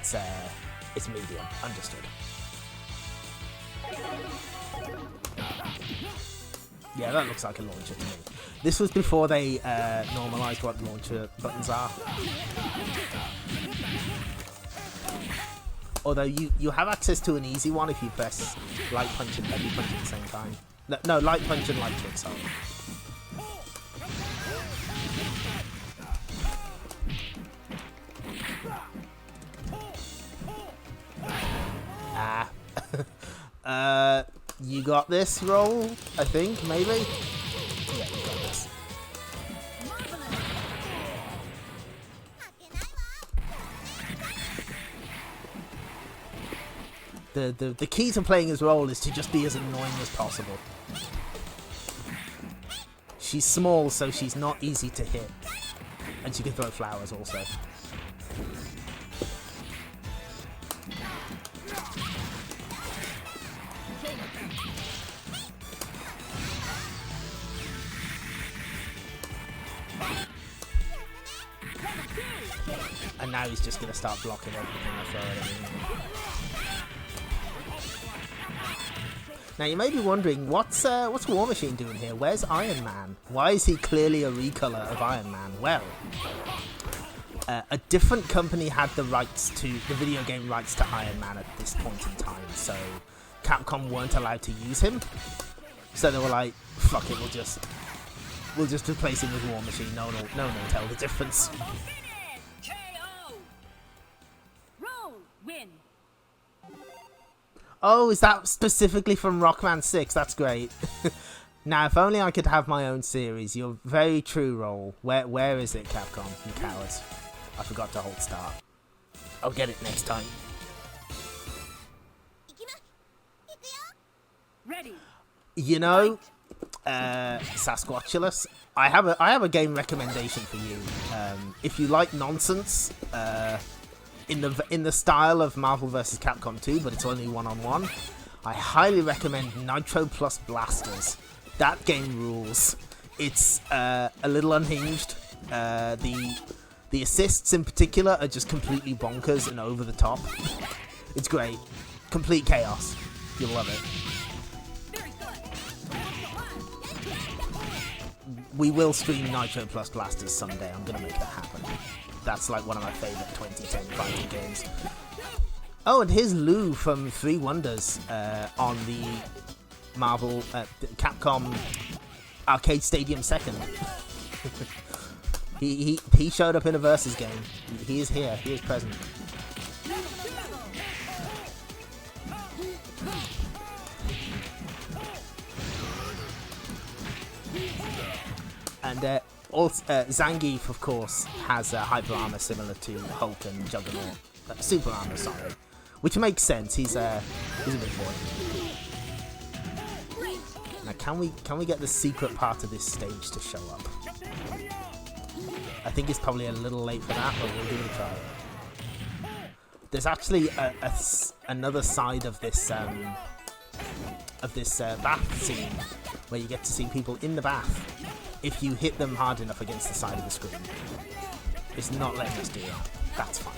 It's medium. Understood. Yeah, that looks like a launcher to me. This was before they normalized what launcher buttons are. Although you have access to an easy one if you press light punch and heavy punch at the same time. No, light punch and light kick, sorry. You got this roll, I think, maybe? Yeah, you got this. The key to playing his role is to just be as annoying as possible. She's small, so she's not easy to hit. And she can throw flowers also. And now he's just going to start blocking everything I throw at him. Now you may be wondering, what's War Machine doing here? Where's Iron Man? Why is he clearly a recolor of Iron Man? Well, a different company had the video game rights to Iron Man at this point in time, so Capcom weren't allowed to use him. So they were like, fuck it, we'll just replace him with War Machine. No one will tell the difference. Win. Oh, is that specifically from Rockman 6? That's great. Now, if only I could have my own series. You're very true, Roll. Where is it, Capcom? You cowards. I forgot to hold start. I'll get it next time. Ready. You know, Sasquatchulus, I have a game recommendation for you. If you like nonsense, in the style of Marvel vs. Capcom 2, but it's only one-on-one, I highly recommend Nitro Plus Blasters. That game rules. It's a little unhinged. The assists in particular are just completely bonkers and over the top. It's great. Complete chaos. You'll love it. We will stream Nitro Plus Blasters someday. I'm gonna make that happen. That's like one of my favourite 2010 fighting games. Oh, and here's Lou from Three Wonders on the Marvel Capcom Arcade Stadium 2nd. he showed up in a Versus game. He is here. He is present. And Zangief, of course, has hyper armor similar to Hulk and Juggernaut. Super armor, sorry. Which makes sense. He's a big boy. Now, can we get the secret part of this stage to show up? I think it's probably a little late for that, but we'll give it a try. There's actually another side of this bath scene where you get to see people in the bath if you hit them hard enough against the side of the screen. It's not letting us do that. That's fine.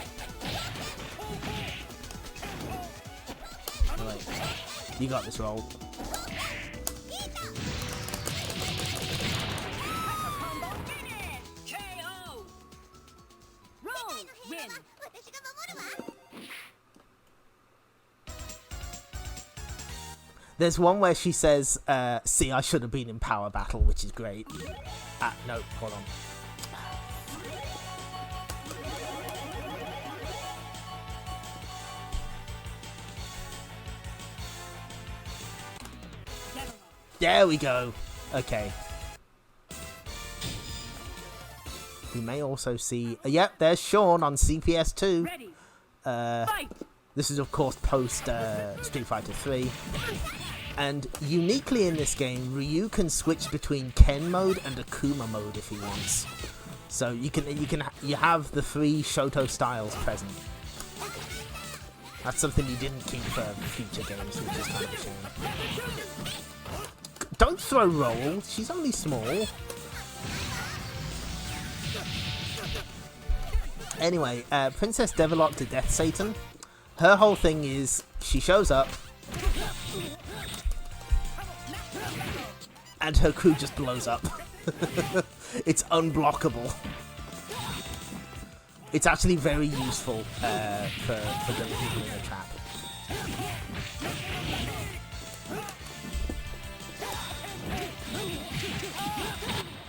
Alright, you got this, Roll. Win. There's one where she says, see, I should have been in Power Battle, which is great. No, hold on. There we go. Okay. We may also see... yep, there's Sean on CPS-II. Ready. Fight. This is, of course, post Street Fighter 3. And uniquely in this game, Ryu can switch between Ken mode and Akuma mode if he wants. So you have the 3 Shoto styles present. That's something you didn't keep for future games, which is kind of a shame. Don't throw roll. She's only small. Anyway, Princess Devilot to Death Satan. Her whole thing is she shows up and her crew just blows up. It's unblockable. It's actually very useful for getting people in a trap.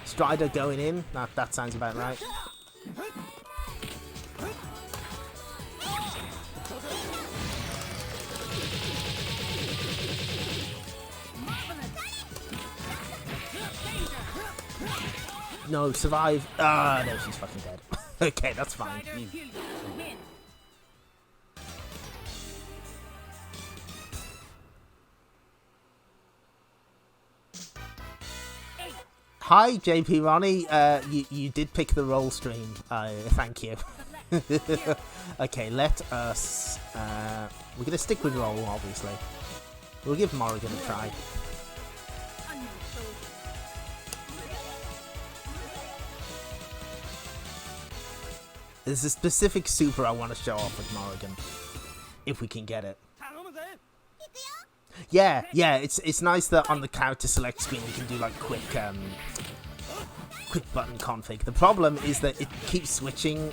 Strider going in. That sounds about right. No, survive. Ah, no, she's fucking dead. Okay, that's fine. Hi, JP Ronnie. You did pick the roll stream. Thank you. Okay, let us. We're gonna stick with roll, obviously. We'll give Morrigan a try. There's a specific super I want to show off with Morrigan, if we can get it. Yeah, it's nice that on the character select screen you can do like quick button config. The problem is that it keeps switching.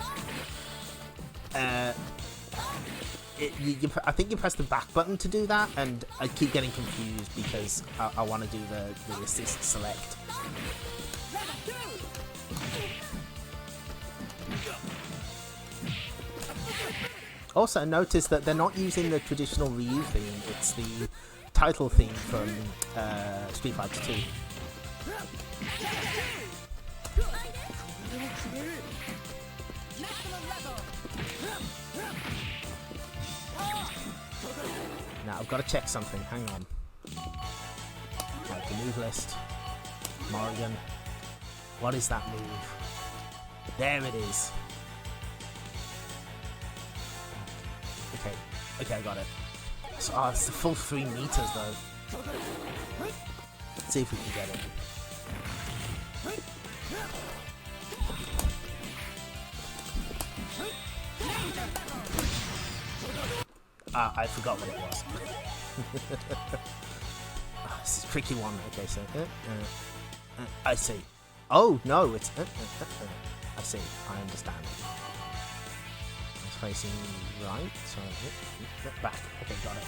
I think you press the back button to do that, and I keep getting confused because I want to do the assist select. Also, notice that they're not using the traditional Ryu theme, it's the title theme from Street Fighter II. Now, I've got to check something, hang on. Right, the move list. Morrigan. What is that move? There it is. Okay, I got it. So, it's the full 3 meters though. Let's see if we can get it. I forgot what it was. This is a tricky one. Okay, so I see. Oh no, it's I see. I understand. It's facing right, so back. Okay, got it.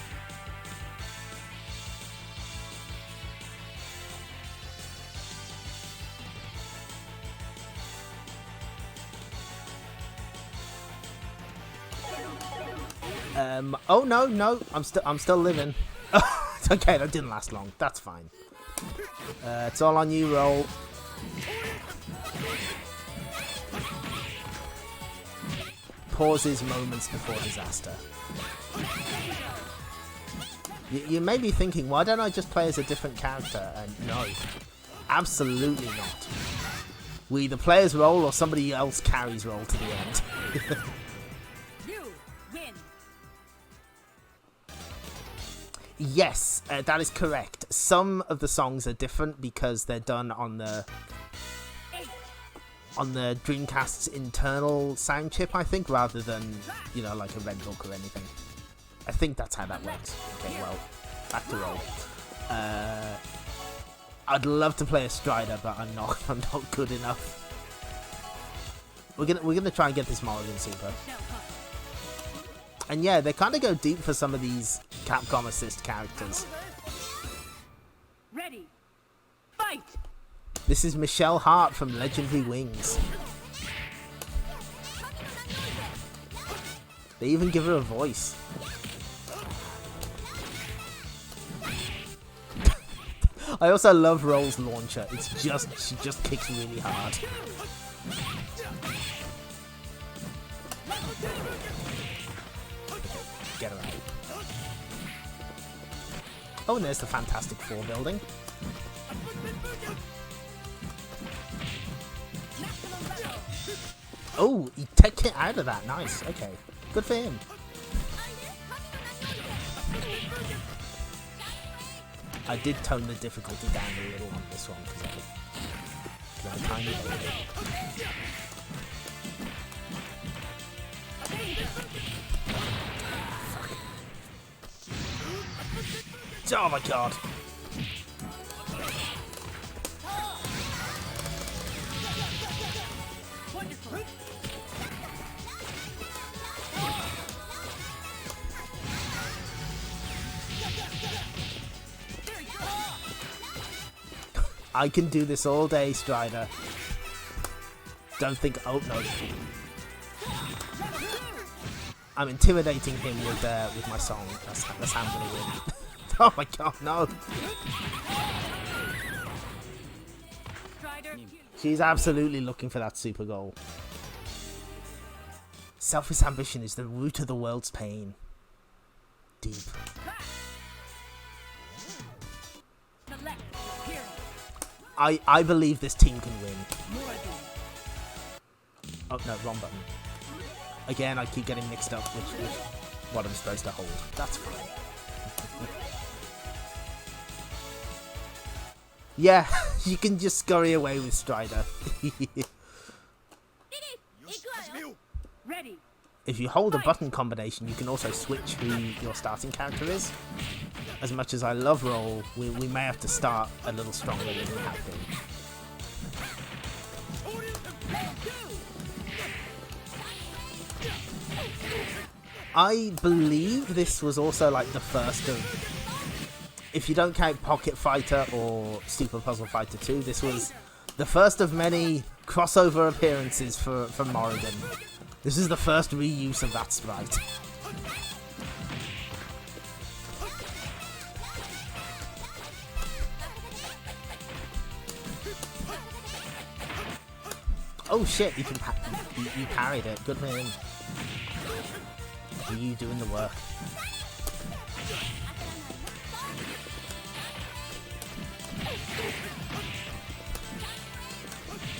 Oh no, I'm still living. It's okay, that didn't last long. That's fine. It's all on you, roll. Pauses moments before disaster. You may be thinking, why don't I just play as a different character? And no, absolutely not. We either play as roll or somebody else carries roll to the end. Yes, that is correct. Some of the songs are different because they're done on the Dreamcast's internal sound chip, I think, rather than, you know, like a Red Book or anything. I think that's how that works. Okay, well, back to roll. I'd love to play a Strider, but I'm not good enough. We're gonna try and get this Morrigan Super. And yeah, they kind of go deep for some of these Capcom Assist characters. Ready, fight! This is Michelle Hart from Legendary Wings. They even give her a voice. I also love Roll's launcher. She just kicks really hard. Get her out. Oh, and there's the Fantastic Four building. Oh, he took it out of that. Nice. Okay. Good for him. I did tone the difficulty down a little on this one because I'm a tiny baby. Oh my god. I can do this all day, Strider. Don't think. Oh no. I'm intimidating him with my song. That's how I'm gonna win. Oh my god, no! She's absolutely looking for that super goal. Selfish ambition is the root of the world's pain. Deep. I believe this team can win. Oh no, wrong button. Again, I keep getting mixed up with what I'm supposed to hold. That's fine. Yeah, you can just scurry away with Strider. Ready. If you hold a button combination, you can also switch who your starting character is. As much as I love Roll, we may have to start a little stronger than we have been. I believe this was also like the first of, if you don't count Pocket Fighter or Super Puzzle Fighter 2, this was the first of many crossover appearances for Morrigan. This is the first reuse of that sprite. Oh shit, you parried it. Good for him. You doing the work.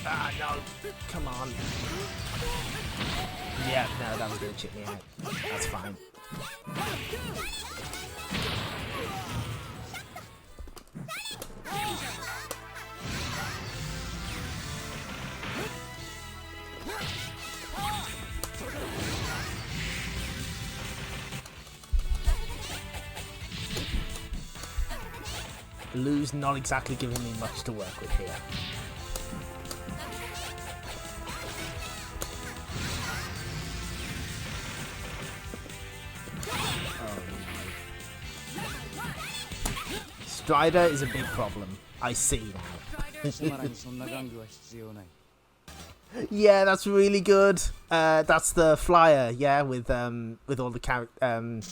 Ah, no. Come on. Yeah, no, that was gonna chip me out. That's fine. Lou's not exactly giving me much to work with here. Oh no. Strider is a big problem. I see now. Yeah, that's really good. That's the flyer, yeah, with all the Capcom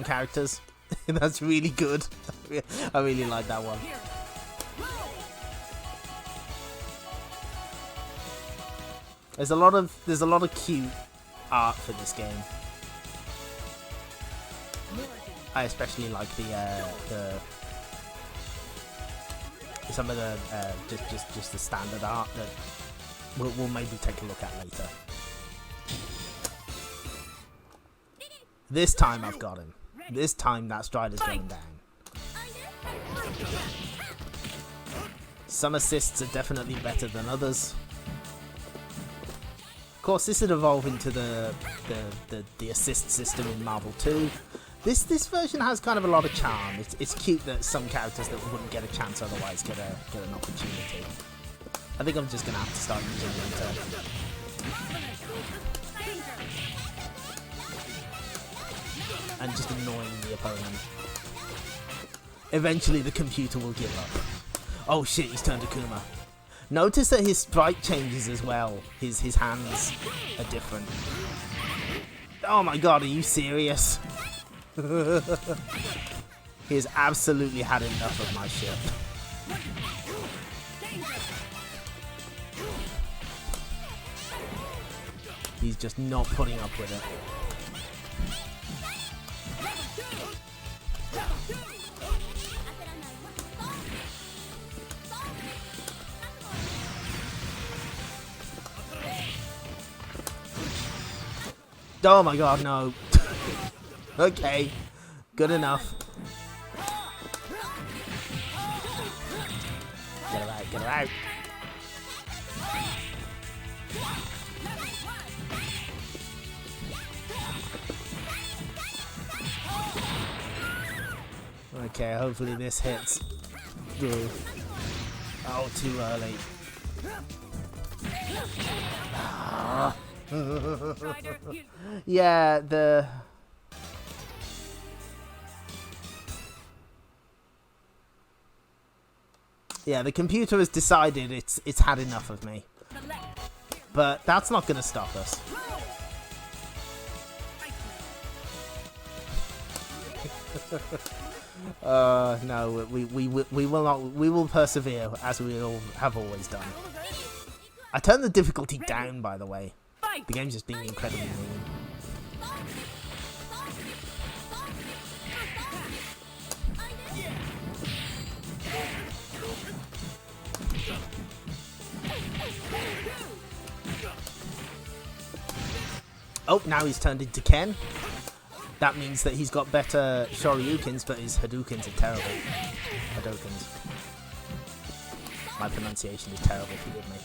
characters. That's really good. I really like that one. There's a lot of cute art for this game. I especially like some of the just the standard art that we'll maybe take a look at later. This time I've got him. This time that Strider's going down. Some assists are definitely better than others. Of course, this would evolve into the assist system in Marvel 2. This version has kind of a lot of charm. It's cute that some characters that wouldn't get a chance otherwise get an opportunity. I think I'm just gonna have to start using Anita. And just annoying the opponent. Eventually the computer will give up. Oh shit, he's turned to Kuma. Notice that his sprite changes as well. His hands are different. Oh my god, are you serious? He has absolutely had enough of my shit. He's just not putting up with it. Oh my god, no. Okay, good enough. Get her out, get her out. Okay, hopefully this hits. Ooh. Oh, too early. Ah. Yeah, the computer has decided it's had enough of me. But that's not going to stop us. No, we will not. We will persevere as we all have always done. I turned the difficulty down, by the way. The game's just being incredibly mean. Oh, now he's turned into Ken. That means that he's got better Shoryukens, but his Hadoukens are terrible. Hadoukens. My pronunciation is terrible, forgive me.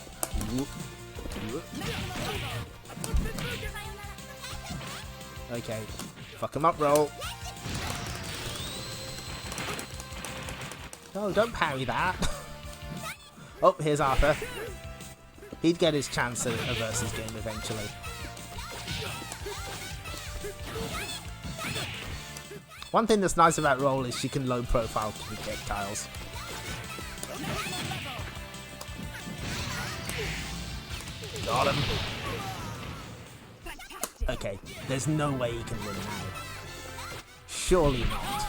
Okay, fuck him up, roll. No, don't parry that. Oh, here's Arthur. He'd get his chance at a versus game eventually. One thing that's nice about Roll is she can low profile projectiles. Got him. Okay, there's no way he can win now. Surely not.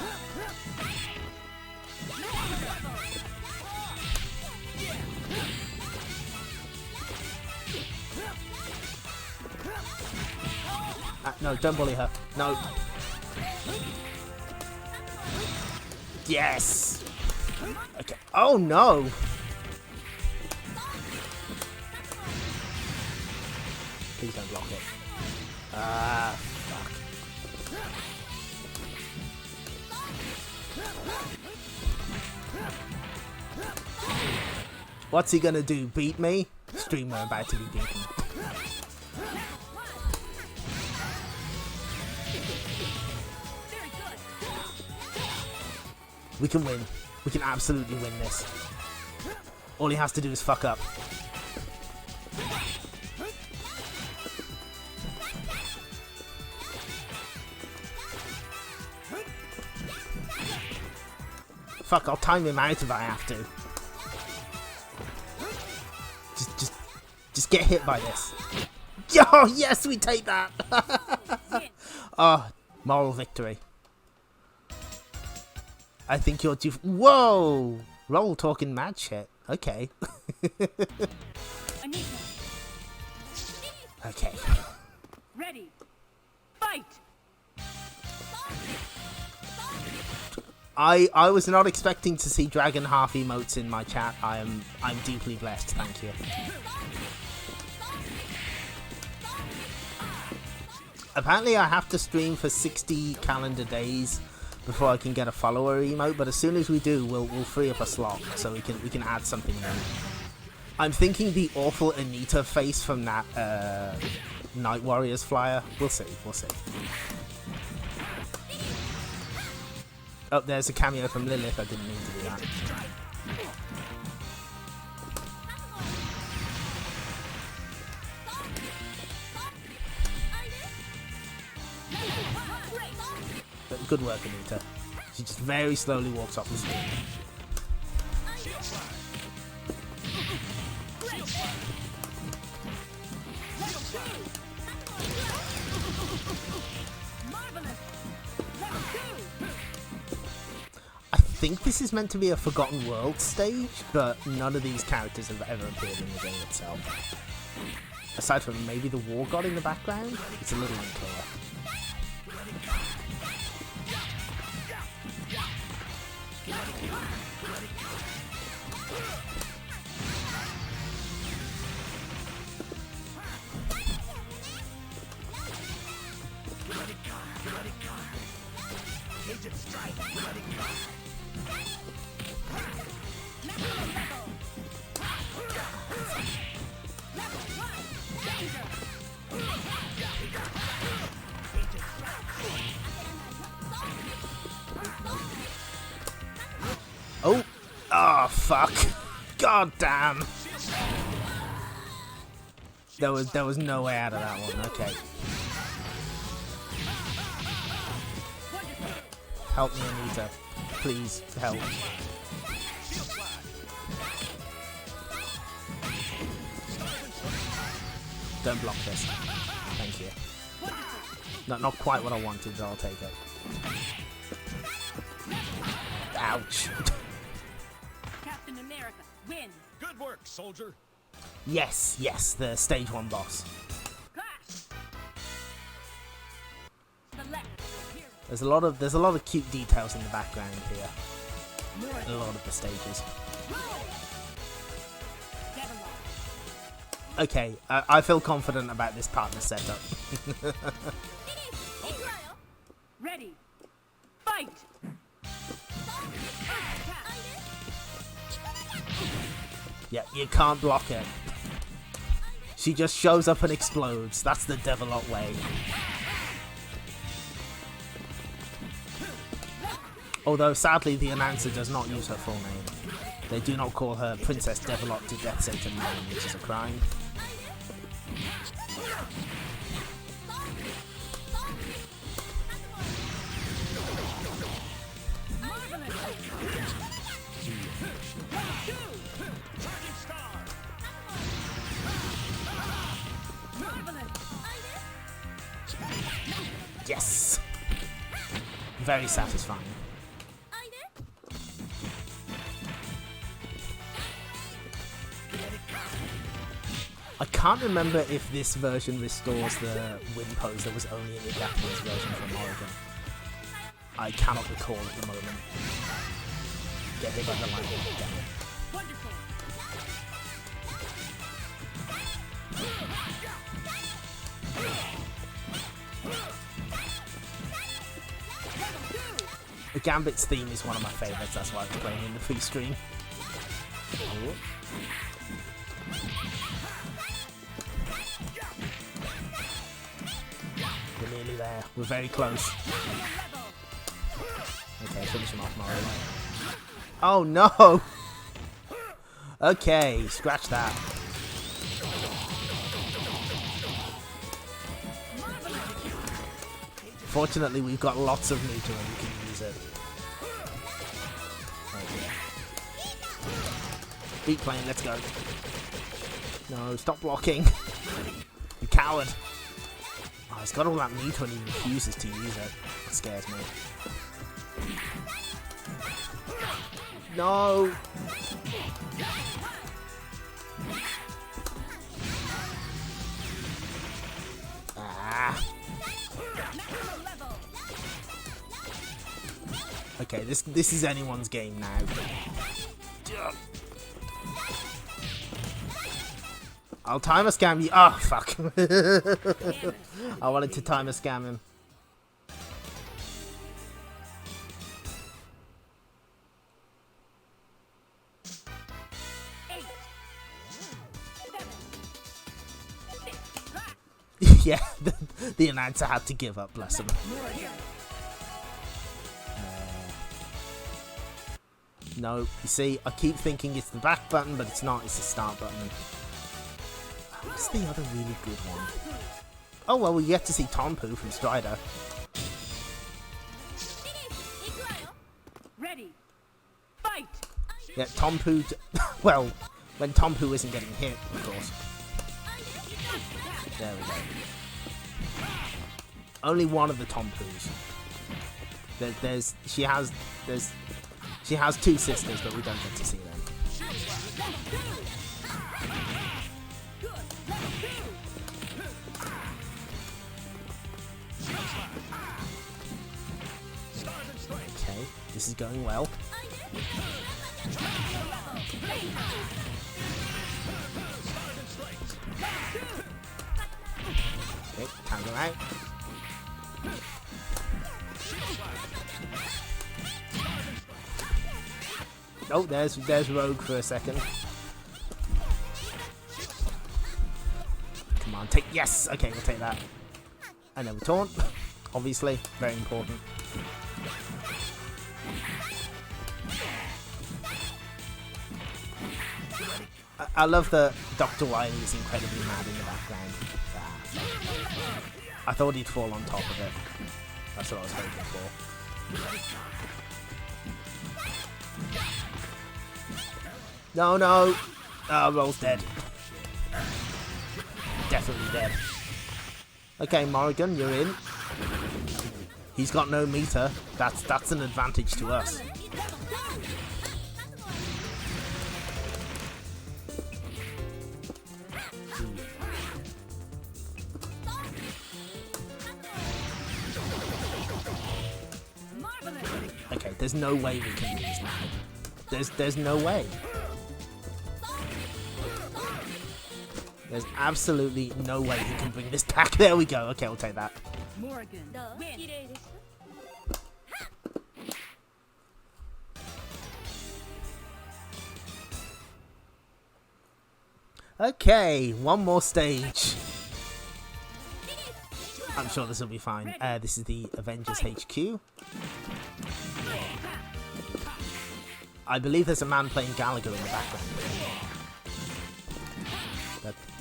No, don't bully her. No. Yes! Okay. Oh no! Please don't block it. Ah, fuck. What's he gonna do? Beat me? Streamer about to be beaten. We can win. We can absolutely win this. All he has to do is fuck up. Fuck, I'll time him out if I have to. Just get hit by this. Oh, yes, we take that. Oh, moral victory. I think you're too. Whoa! Roll talking mad shit. Okay. Anita. Okay. Ready. Fight. I was not expecting to see Dragon Half emotes in my chat. I'm deeply blessed. Thank you. Apparently, I have to stream for 60 calendar days before I can get a follower emote, but as soon as we do, we'll free up a slot so we can add something new. I'm thinking the awful Anita face from that Night Warriors flyer. We'll see. Oh, there's a cameo from Lilith. I didn't mean to do that. But good work, Anita. She just very slowly walks off the screen. I think this is meant to be a Forgotten World stage, but none of these characters have ever appeared in the game itself. Aside from maybe the War God in the background, it's a little unclear. fuck. God damn. There was no way out of that one. Okay. Help me, Anita. Please, help. Don't block this. Thank you. Not quite what I wanted, but I'll take it. Ouch. Captain America, win. Good work, soldier. Yes, the stage 1 boss. Clash. Select your hero. There's a lot of cute details in the background here. In a lot of the stages. Okay, I feel confident about this partner setup. Ready. Fight. Yeah, you can't block it. She just shows up and explodes. That's the Devilot way. Although, sadly, the announcer does not use her full name. They do not call her Princess Devilot to Death Satan Lane, which is a crime. Yes! Very satisfying. I can't remember if this version restores the wind pose that was only in the Japanese version from Morrigan. I cannot recall at the moment. Get hit by the lightning. Damn it. Wonderful. The Gambit's theme is one of my favourites, that's why I was playing in the pre-stream. Oh. We're nearly there. We're very close. Okay, finish him off, Morrigan. Oh no! Okay, scratch that. Fortunately, we've got lots of meter and we can use it. Beat plane, let's go. No, stop blocking. You coward. Oh, he's got all that meter and he refuses to use it. It scares me. No! Ah! Okay, this is anyone's game now. I'll timer scam you. Oh, fuck. I wanted to timer scam him. Yeah, the announcer had to give up, bless him. No, you see, I keep thinking it's the back button, but it's not, it's the start button. What's the other really good one? Oh, well, we get to see Tompu from Strider. Ready. Fight. Yeah, Tompu... well, when Tompu isn't getting hit, of course. There we go. Only one of the Tompus. She has two sisters, but we don't get to see them. Okay, this is going well. Okay, time to go out. Oh, there's Rogue for a second. Come on, take... Yes! Okay, we'll take that. And then we taunt. Obviously, very important. I love that Dr. Wily is incredibly mad in the background. I thought he'd fall on top of it. That's what I was hoping for. No, no! Oh, Roll's dead. Definitely dead. Okay, Morrigan, you're in. He's got no meter. That's an advantage to us. Okay, there's no way we can lose now. There's no way. There's absolutely no way he can bring this back. There we go. Okay, we'll take that. Morrigan, win. Okay, one more stage. I'm sure this will be fine. This is the Avengers HQ. I believe there's a man playing Gallagher in the background.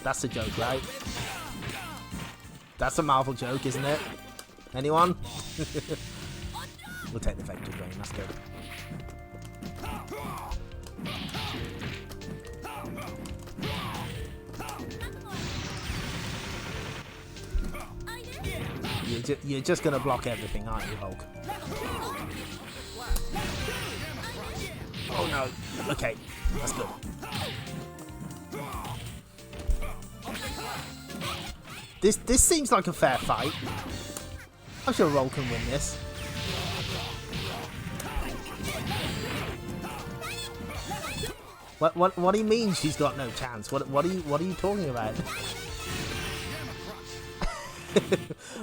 That's a joke, right? That's a Marvel joke, isn't it? Anyone? We'll take the Vector Drain, that's good. You're just gonna block everything, aren't you, Hulk? Oh no. Okay, that's good. This seems like a fair fight. I'm sure Roll can win this. What do you mean she's got no chance? What are you talking about?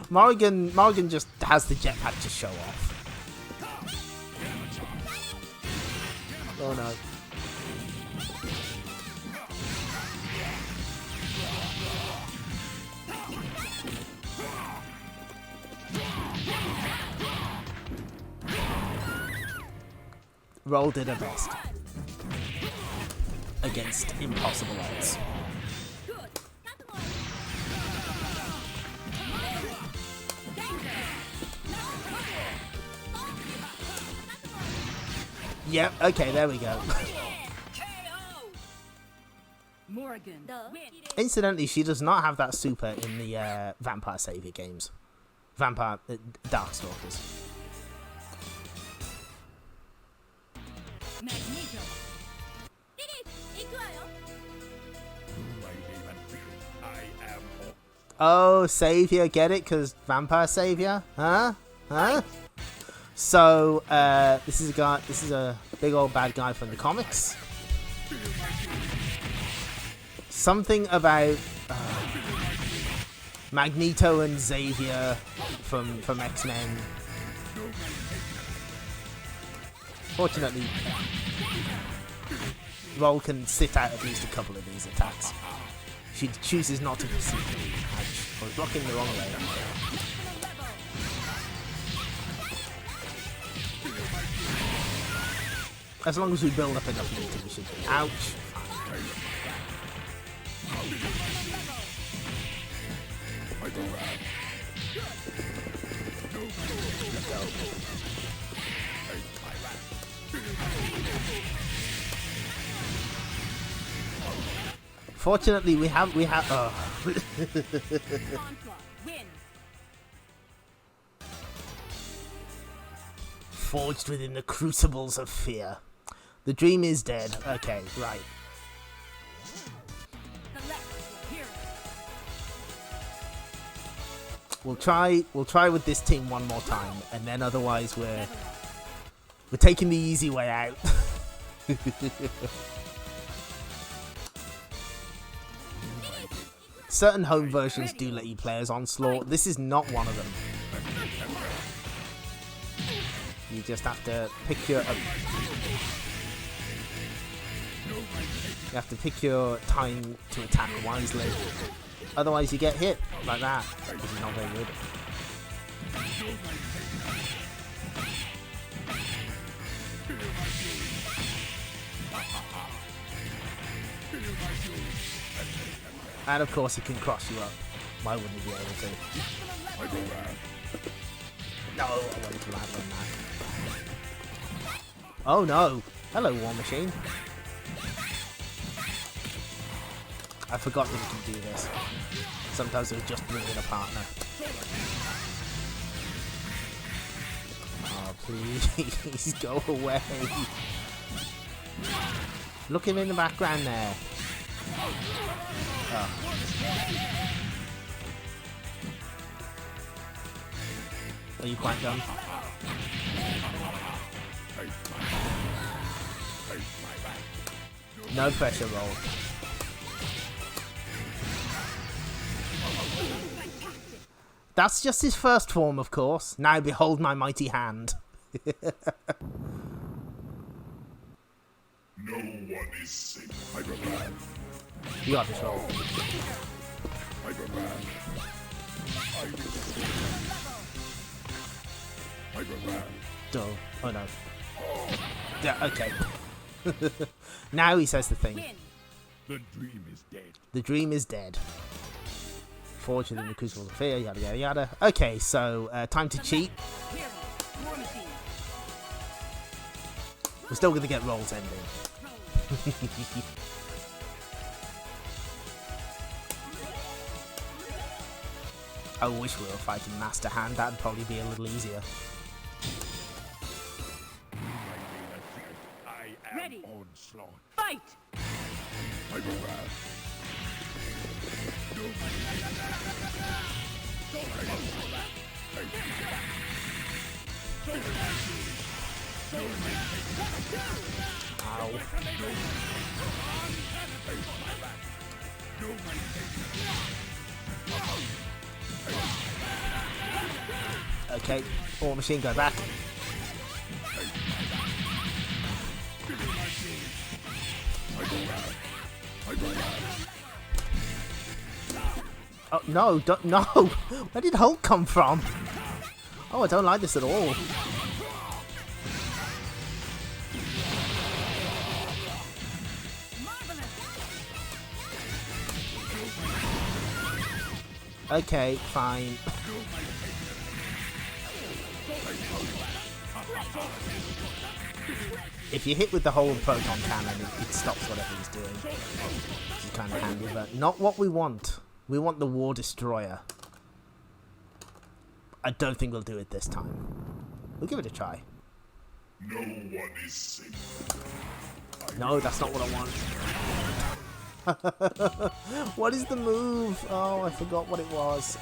Morrigan just has the jetpack to show off. Oh no. Roll did her best against impossible odds. Yep, okay, there we go. Morrigan, win. Incidentally, she does not have that super in the Vampire Savior games. Vampire Darkstalkers. Magneto. Oh, Savior, get it? Because Vampire Savior? Huh? Huh? So, this is a big old bad guy from the comics. Something about Magneto and Xavier from X-Men. Fortunately, Roll can sit out at least a couple of these attacks. She chooses not to proceed. I was blocking the wrong way. As long as we build up enough meter, we should be. Ouch. Let's go. Fortunately, we have. Forged within the crucibles of fear. The dream is dead. Okay, right. We'll try with this team one more time, and then otherwise we're taking the easy way out. Certain home versions do let you play as Onslaught. This is not one of them. You just have to pick your time to attack wisely. Otherwise you get hit like that, which is not very good. And of course he can cross you up. Why wouldn't he be able to? No, I wanted to land on that. Oh no! Hello, War Machine. I forgot that you can do this. Sometimes it'll just bring in a partner. Oh, please, go away. Look him in the background there. Oh. Are you quite done? No pressure roll. That's just his first form, of course. Now behold my mighty hand. No one is safe. Hyperman. You got this roll. Hyperman. Hyperman. Duh. Oh no. Yeah, okay. Now he says the thing. The dream is dead. The dream is dead. Fortune in the Crucible of Fear, yada yada yada. Okay, so time to cheat. We're still going to get rolls ending. I wish we were fighting Master Hand, that'd probably be a little easier. I am Ready. onslaught. Fight! Hyperman. Ow. Okay, War Machine, go back. Oh, no, don't, no! Where did Hulk come from? Oh, I don't like this at all. Okay, fine. If you hit with the whole proton cannon, it stops whatever he's doing. Which is kind of handy, but not what we want. We want the War Destroyer. I don't think we'll do it this time. We'll give it a try. No one is safe. No, that's not what I want. What is the move? Oh, I forgot what it was.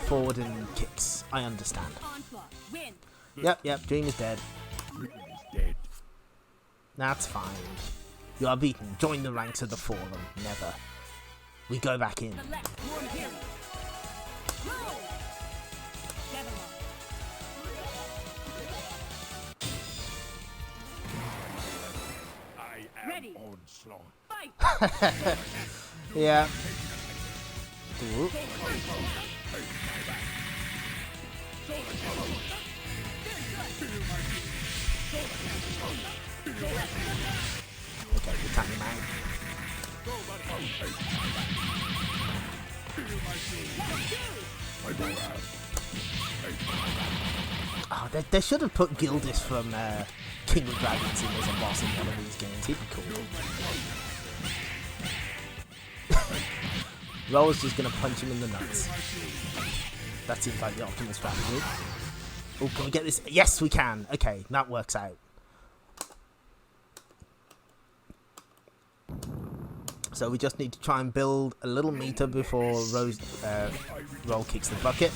Forward and kicks. I understand. Yep, Dream is dead. Dream is dead. That's fine. You are beaten. Join the ranks of the fallen. Never. We go back in. I am Ready. onslaught. Fight! Yeah. Ooh. Okay, good time, man. Oh, they should have put Gildis from King of Dragons in as a boss in one of these games. He'd be cool. Roll's just gonna punch him in the nuts. That seems like the optimal strategy. Oh, can we get this? Yes, we can. Okay, that works out. So we just need to try and build a little meter before Roll kicks the bucket.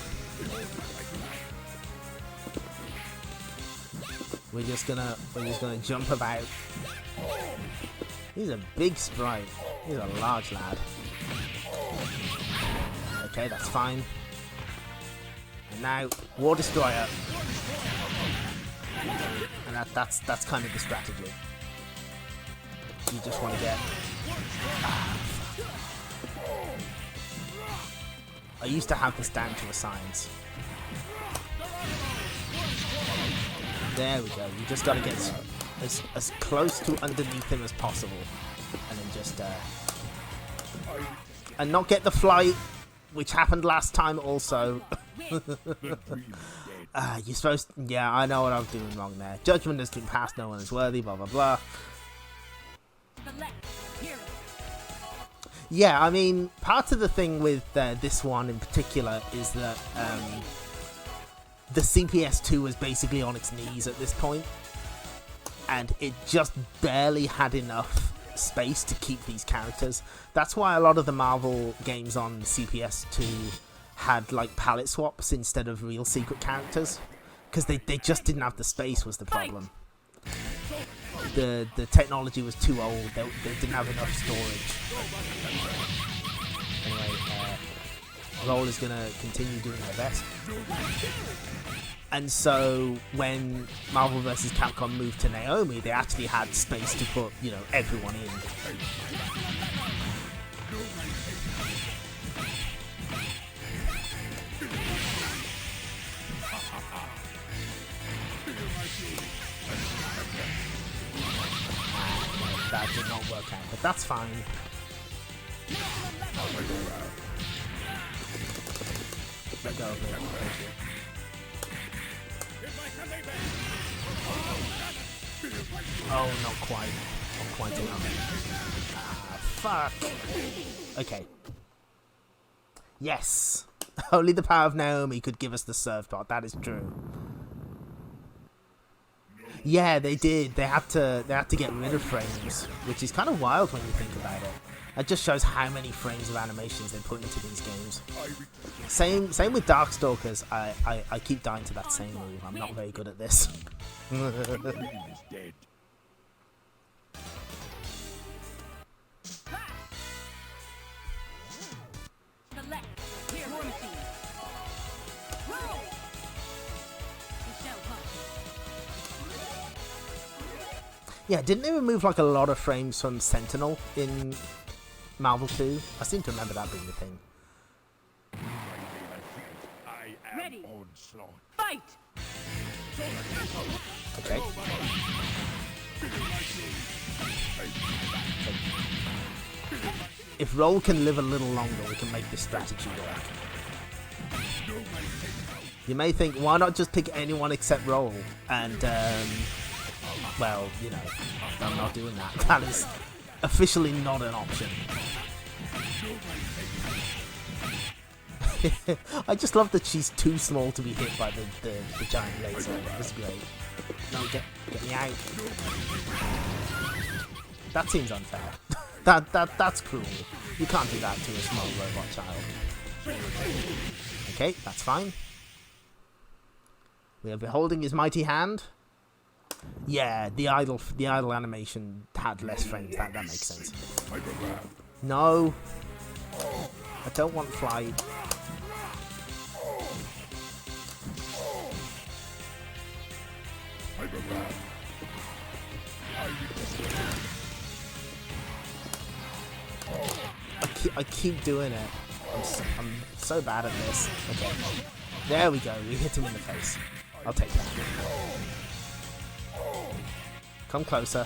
We're just gonna jump about. He's a big sprite. He's a large lad. Okay, that's fine. And now War Destroyer. And that's kind of the strategy. You just want to get. I used to have this down to a science. There we go. You just got to get as close to underneath him as possible, and then just and not get the flight, which happened last time also. You're supposed to, yeah, I know what I'm doing wrong there. Judgment has been passed, no one is worthy, blah blah blah. Yeah, I mean, part of the thing with this one in particular is that the CPS-II was basically on its knees at this point, and it just barely had enough space to keep these characters. That's why a lot of the Marvel games on CPS-II had like palette swaps instead of real secret characters, because they just didn't have the space was the problem. The technology was too old, they didn't have enough storage. Anyway, Roll is going to continue doing her best. And so when Marvel vs. Capcom moved to Naomi, they actually had space to put, you know, everyone in. That did not work out, but that's fine. Let go of it. Oh, not quite. Not quite enough. Ah, fuck. Okay. Yes. Only the power of Naomi could give us the serve part. That is true. Yeah, they did. They had to get rid of frames, which is kind of wild when you think about it. It just shows how many frames of animations they put into these games. Same with Darkstalkers. I keep dying to that same move. I'm not very good at this. Yeah, didn't they remove like a lot of frames from Sentinel in Marvel 2? I seem to remember that being the thing. I am Ready. onslaught. Fight! Okay. If Roll can live a little longer, we can make this strategy work. You may think, why not just pick anyone except Roll? And, well, you know, I'm not doing that. That is officially not an option. I just love that she's too small to be hit by the giant laser. That's great. No, get me out. That seems unfair. That's cruel. You can't do that to a small robot child. Okay, that's fine. We are beholding his mighty hand. Yeah, the idle animation had less frames. That makes sense. No, I don't want flight. I keep doing it. I'm so bad at this. Okay, there we go. We hit him in the face. I'll take that. Come closer.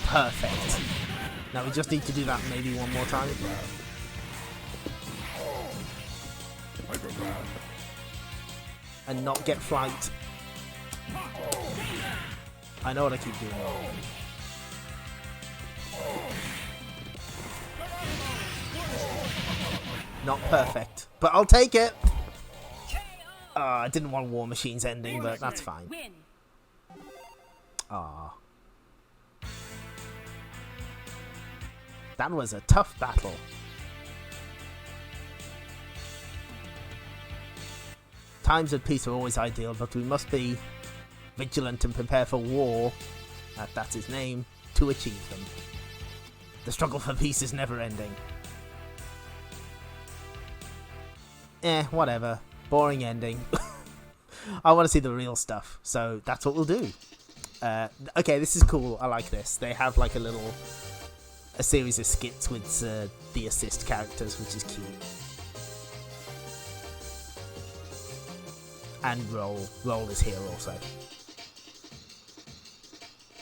Perfect. Now we just need to do that maybe one more time. And not get flanked. I know what I keep doing. Not perfect, but I'll take it. I didn't want War Machine's ending, but that's fine. Ah, that was a tough battle. Times of peace are always ideal, but we must be vigilant and prepare for war, that's his name, to achieve them. The struggle for peace is never ending. Whatever. Boring ending. I want to see the real stuff, so that's what we'll do. Okay, this is cool. I like this. They have like a series of skits with the assist characters, which is cute. And Roll is here also.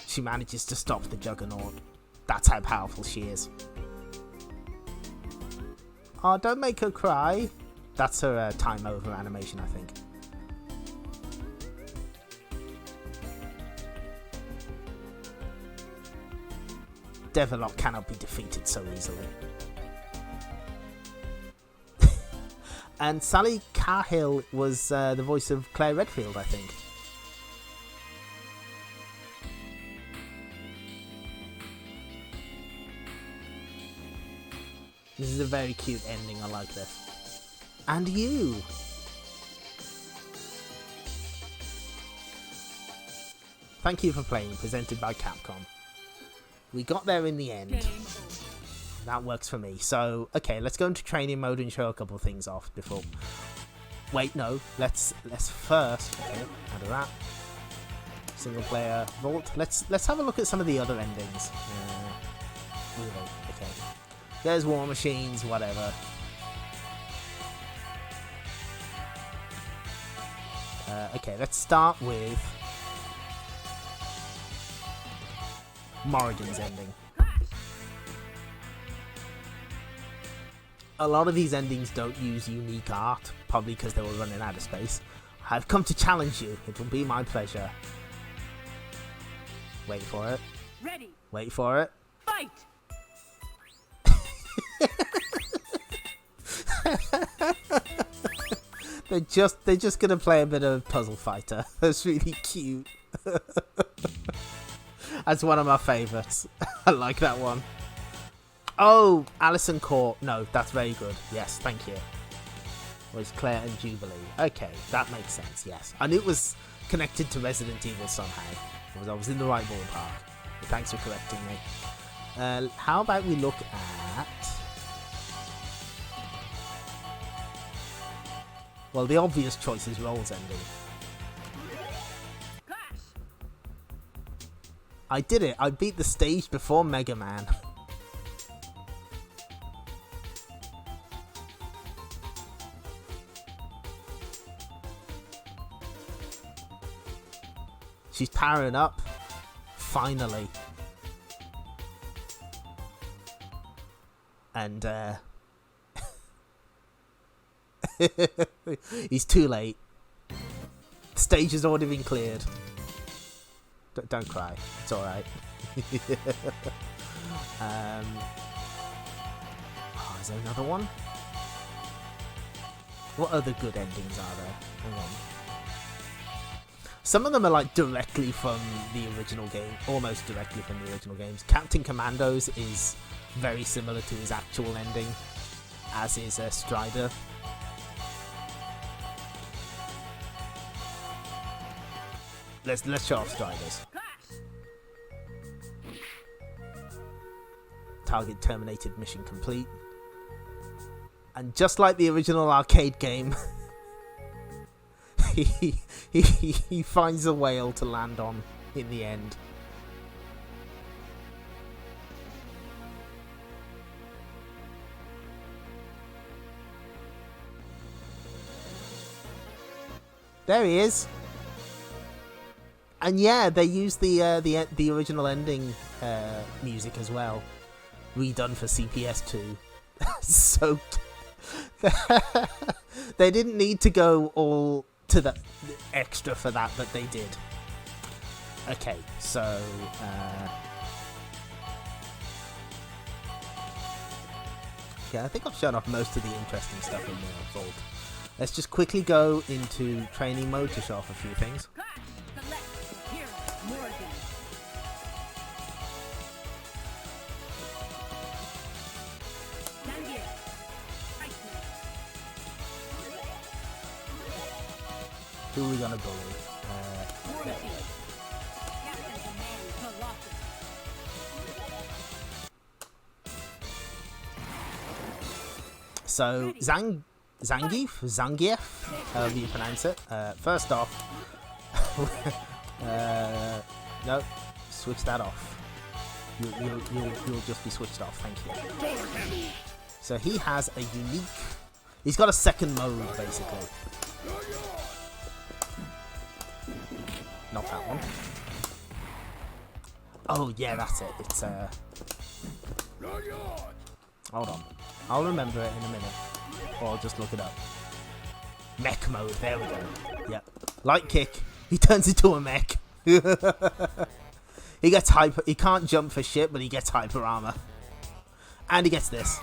She manages to stop the Juggernaut. That's how powerful she is. Oh, don't make her cry. That's her time over animation, I think. Devilock cannot be defeated so easily. And Sally Cahill was the voice of Claire Redfield, I think. This is a very cute ending, I like this. And you! Thank you for playing, presented by Capcom. We got there in the end. That works for me. So, okay, let's go into training mode and show a couple of things off before... Wait, no. Let's first... Okay, out of that. Single player vault. Let's have a look at some of the other endings. Okay. There's War Machines, whatever. Okay, let's start with Morrigan's ending. A lot of these endings don't use unique art, probably because they were running out of space. I've come to challenge you. It will be my pleasure. Wait for it. Ready. Wait for it. Fight. They're just gonna play a bit of Puzzle Fighter. That's really cute. That's one of my favourites. I like that one. Oh, Alison Court. No, that's very good. Yes, thank you. Was Claire and Jubilee. Okay, that makes sense, yes. I knew it was connected to Resident Evil somehow. I was in the right ballpark. But thanks for correcting me. How about we look at... Well, the obvious choice is Roll's ending. I did it. I beat the stage before Mega Man. She's powering up. Finally. And, he's too late. The stage has already been cleared. Don't cry. It's alright. Oh, is there another one? What other good endings are there? Hang on. Some of them are like directly from the original game, almost directly from the original games. Captain Commandos is very similar to his actual ending, as is Strider. Let's show off Striders. Target terminated, mission complete. And just like the original arcade game, he finds a whale to land on in the end. There he is. And yeah, they used the original ending music as well, redone for CPS-II. So they didn't need to go all to the extra for that, but they did. Okay, so yeah, I think I've shown off most of the interesting stuff in the vault. Let's just quickly go into training mode to show off a few things. Morrigan. Who are we gonna bully? So Zangief, however you pronounce it. First off, no, switch that off. You'll just be switched off. Thank you. So he has a unique. He's got a second mode basically. not that one. Oh yeah, that's it. It's hold on. I'll remember it in a minute. Or I'll just look it up. Mech Mode, there we go. Yep. Light kick. He turns into a mech. He gets hyper. He can't jump for shit, but he gets hyper armor. And he gets this.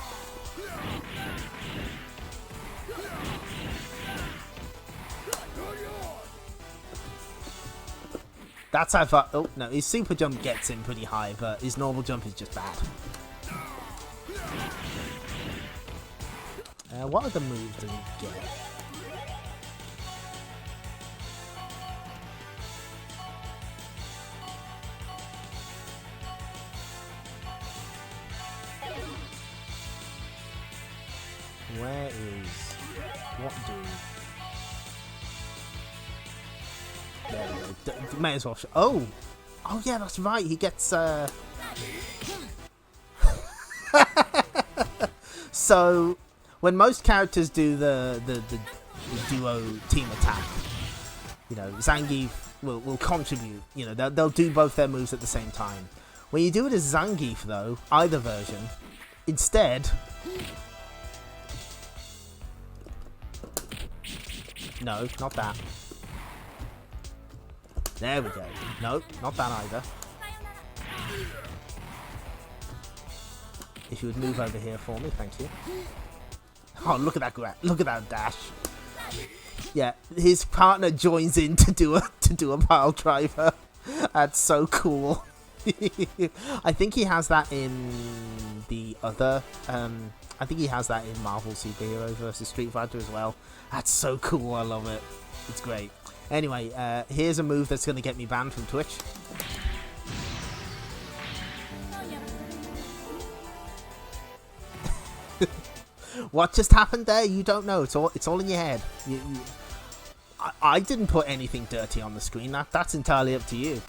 That's how far. Oh no, his super jump gets him pretty high, but his normal jump is just bad. What other moves does he get? Where is... what do... there we go. May as well show... oh! Oh yeah, that's right, he gets... So, when most characters do the duo team attack, you know, Zangief will contribute, you know, they'll do both their moves at the same time. When you do it as Zangief though, either version, instead... no, not that. There we go. No, not that either. If you would move over here for me, thank you. Oh, look at that look at that dash. Yeah, his partner joins in to do a pile driver. That's so cool. I think he has that in the other I think he has that in Marvel Superhero vs Street Fighter as well. That's so cool, I love it. It's great. Anyway, here's a move that's going to get me banned from Twitch. What just happened there? You don't know. It's all in your head. I didn't put anything dirty on the screen. That's entirely up to you.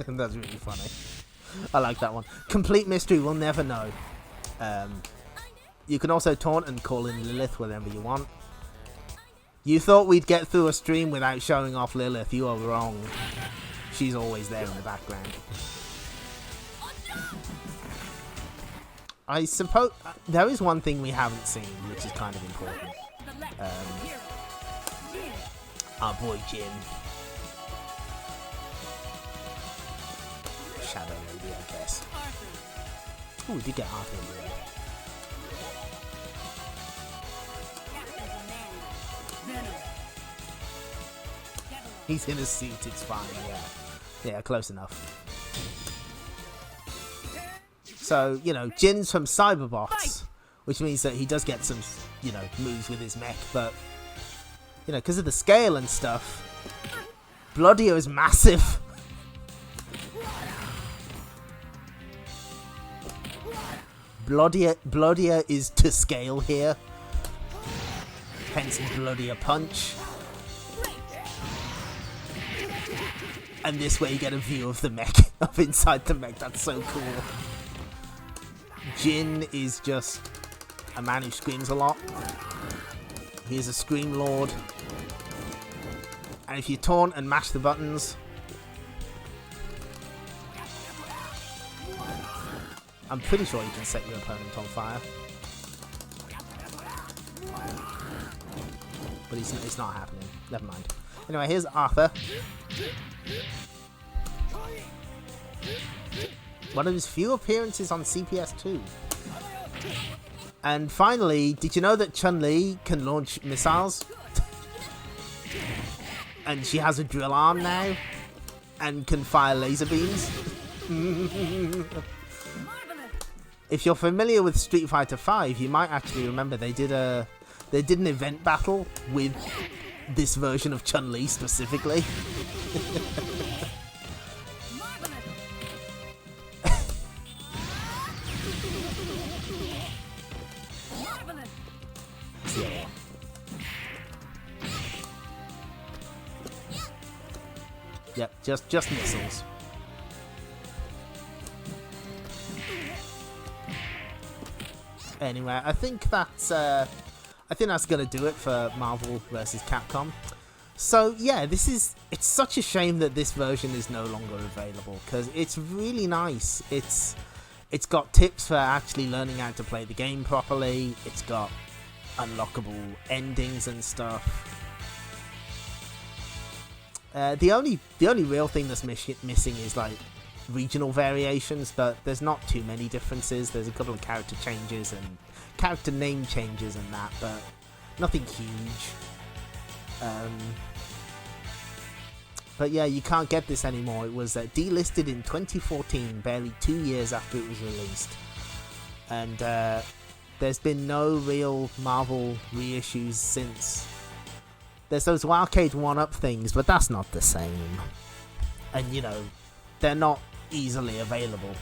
That's really funny. I like that one. Complete mystery, we'll never know. You can also taunt and call in Lilith whenever you want. You thought we'd get through a stream without showing off Lilith. You are wrong. She's always there in the background. I suppose there is one thing we haven't seen, which is kind of important. Our boy Jin. Shadow Lady, I guess. Oh, we did get Arthur in there. He's in a suit, it's fine, yeah. Yeah, close enough. So, you know, Jin's from Cyberbots, which means that he does get some, you know, moves with his mech, but, you know, because of the scale and stuff, Bloodio is massive. Bloodio is to scale here. Hence Bloodio Punch. And this way you get a view of the mech, of inside the mech. That's so cool. Jin is just a man who screams a lot. He is a Scream Lord. And if you taunt and mash the buttons, I'm pretty sure you can set your opponent on fire. But it's not happening. Never mind. Anyway, here's Arthur. One of his few appearances on CPS-II. And finally, did you know that Chun-Li can launch missiles? And she has a drill arm now. And can fire laser beams. If you're familiar with Street Fighter V, you might actually remember they did an event battle with this version of Chun-Li specifically. Yeah. Yep, just missiles. Anyway, I think that's gonna do it for Marvel vs. Capcom. So yeah, it's such a shame that this version is no longer available, because it's really nice. It's got tips for actually learning how to play the game properly. It's got unlockable endings and stuff. The only real thing that's missing is like regional variations, but there's not too many differences. There's a couple of character changes and character name changes and that, but nothing huge. But yeah, you can't get this anymore. It was delisted in 2014, barely 2 years after it was released. And there's been no real Marvel reissues since. There's those arcade 1-up things, but that's not the same. And, you know, they're not easily available.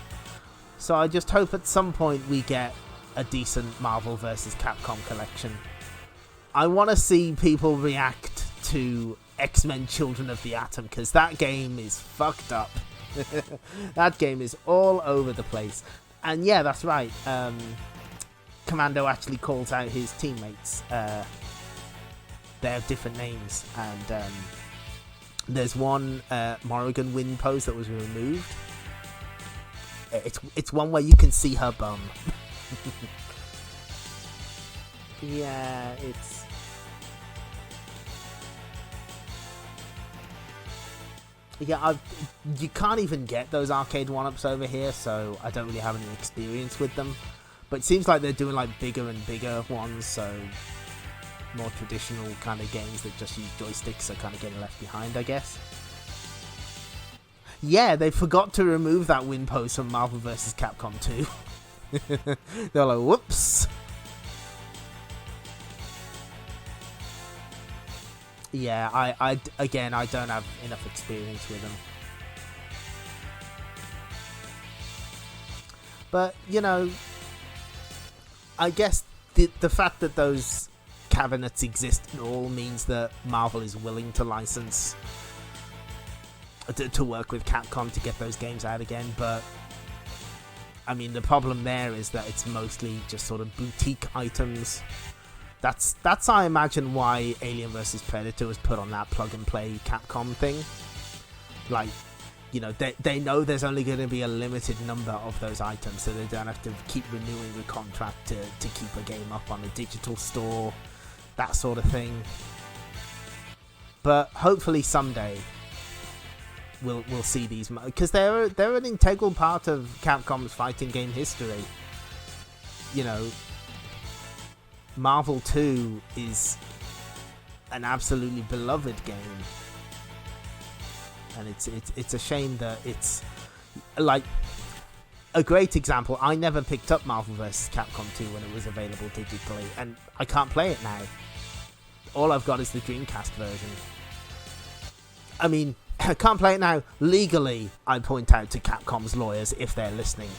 So I just hope at some point we get a decent Marvel vs. Capcom collection. I want to see people react to X-Men Children of the Atom, because that game is fucked up. That game is all over the place. And yeah, that's right. Commando actually calls out his teammates. They have different names, and there's one Morrigan win pose that was removed. It's one where you can see her bum. Yeah, you can't even get those arcade 1-ups over here, so I don't really have any experience with them. But it seems like they're doing like bigger and bigger ones, so more traditional kind of games that just use joysticks are kind of getting left behind, I guess. Yeah, they forgot to remove that win pose from Marvel vs. Capcom 2. They're like, whoops. Yeah, I don't have enough experience with them. But, you know, I guess the fact that those cabinets exist at all means that Marvel is willing to license, to work with Capcom to get those games out again. But, I mean, the problem there is that it's mostly just sort of boutique items. That's I imagine why Alien vs Predator was put on that plug and play Capcom thing. Like, you know, they know there's only going to be a limited number of those items, so they don't have to keep renewing the contract to keep a game up on a digital store, that sort of thing. But hopefully someday we'll see these, because they're an integral part of Capcom's fighting game history. You know, Marvel 2 is an absolutely beloved game, and it's a shame that it's like a great example. I never picked up Marvel vs. Capcom 2 when it was available digitally, and I can't play it now. All I've got is the Dreamcast version. I mean, I can't play it now legally. I point out to Capcom's lawyers if they're listening.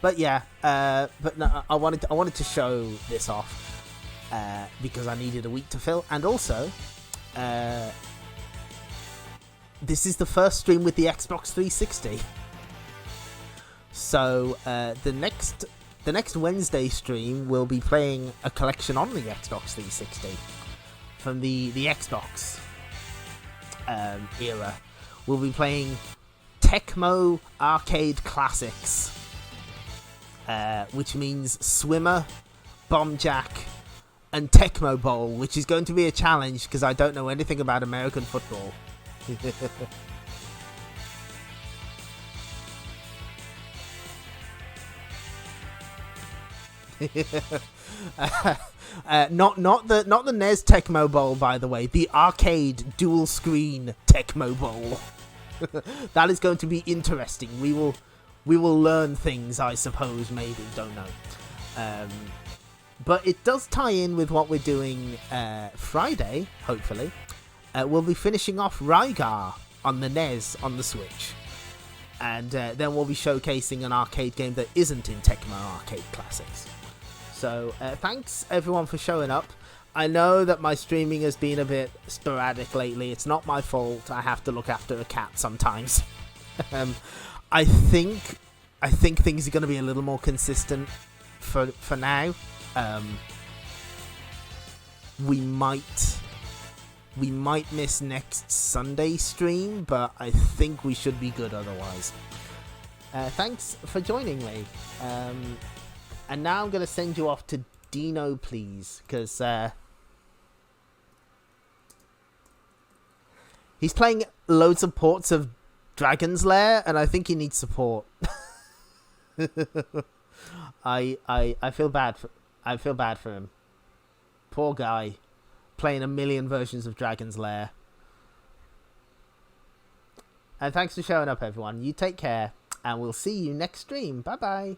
But yeah, but no, I wanted to show this off because I needed a week to fill, and also this is the first stream with the Xbox 360. So the next Wednesday stream will be playing a collection on the Xbox 360 from the Xbox era. We'll be playing Tecmo Arcade Classics. Which means Swimmer, Bomb Jack, and Tecmo Bowl, which is going to be a challenge because I don't know anything about American football. Not the NES Tecmo Bowl, by the way. The arcade dual screen Tecmo Bowl. That is going to be interesting. We will learn things, I suppose, maybe, don't know. But it does tie in with what we're doing Friday, hopefully. We'll be finishing off Rygar on the NES on the Switch. And then we'll be showcasing an arcade game that isn't in Tecmo Arcade Classics. So thanks everyone for showing up. I know that my streaming has been a bit sporadic lately. It's not my fault. I have to look after a cat sometimes. I think things are going to be a little more consistent for now. We might miss next Sunday stream, but I think we should be good otherwise. Thanks for joining me. And now I'm going to send you off to Dino, please, because he's playing loads of ports of Dragon's Lair, and I think he needs support. I feel bad for him. Poor guy, playing a million versions of Dragon's Lair. And thanks for showing up, everyone. You take care, and we'll see you next stream. Bye bye.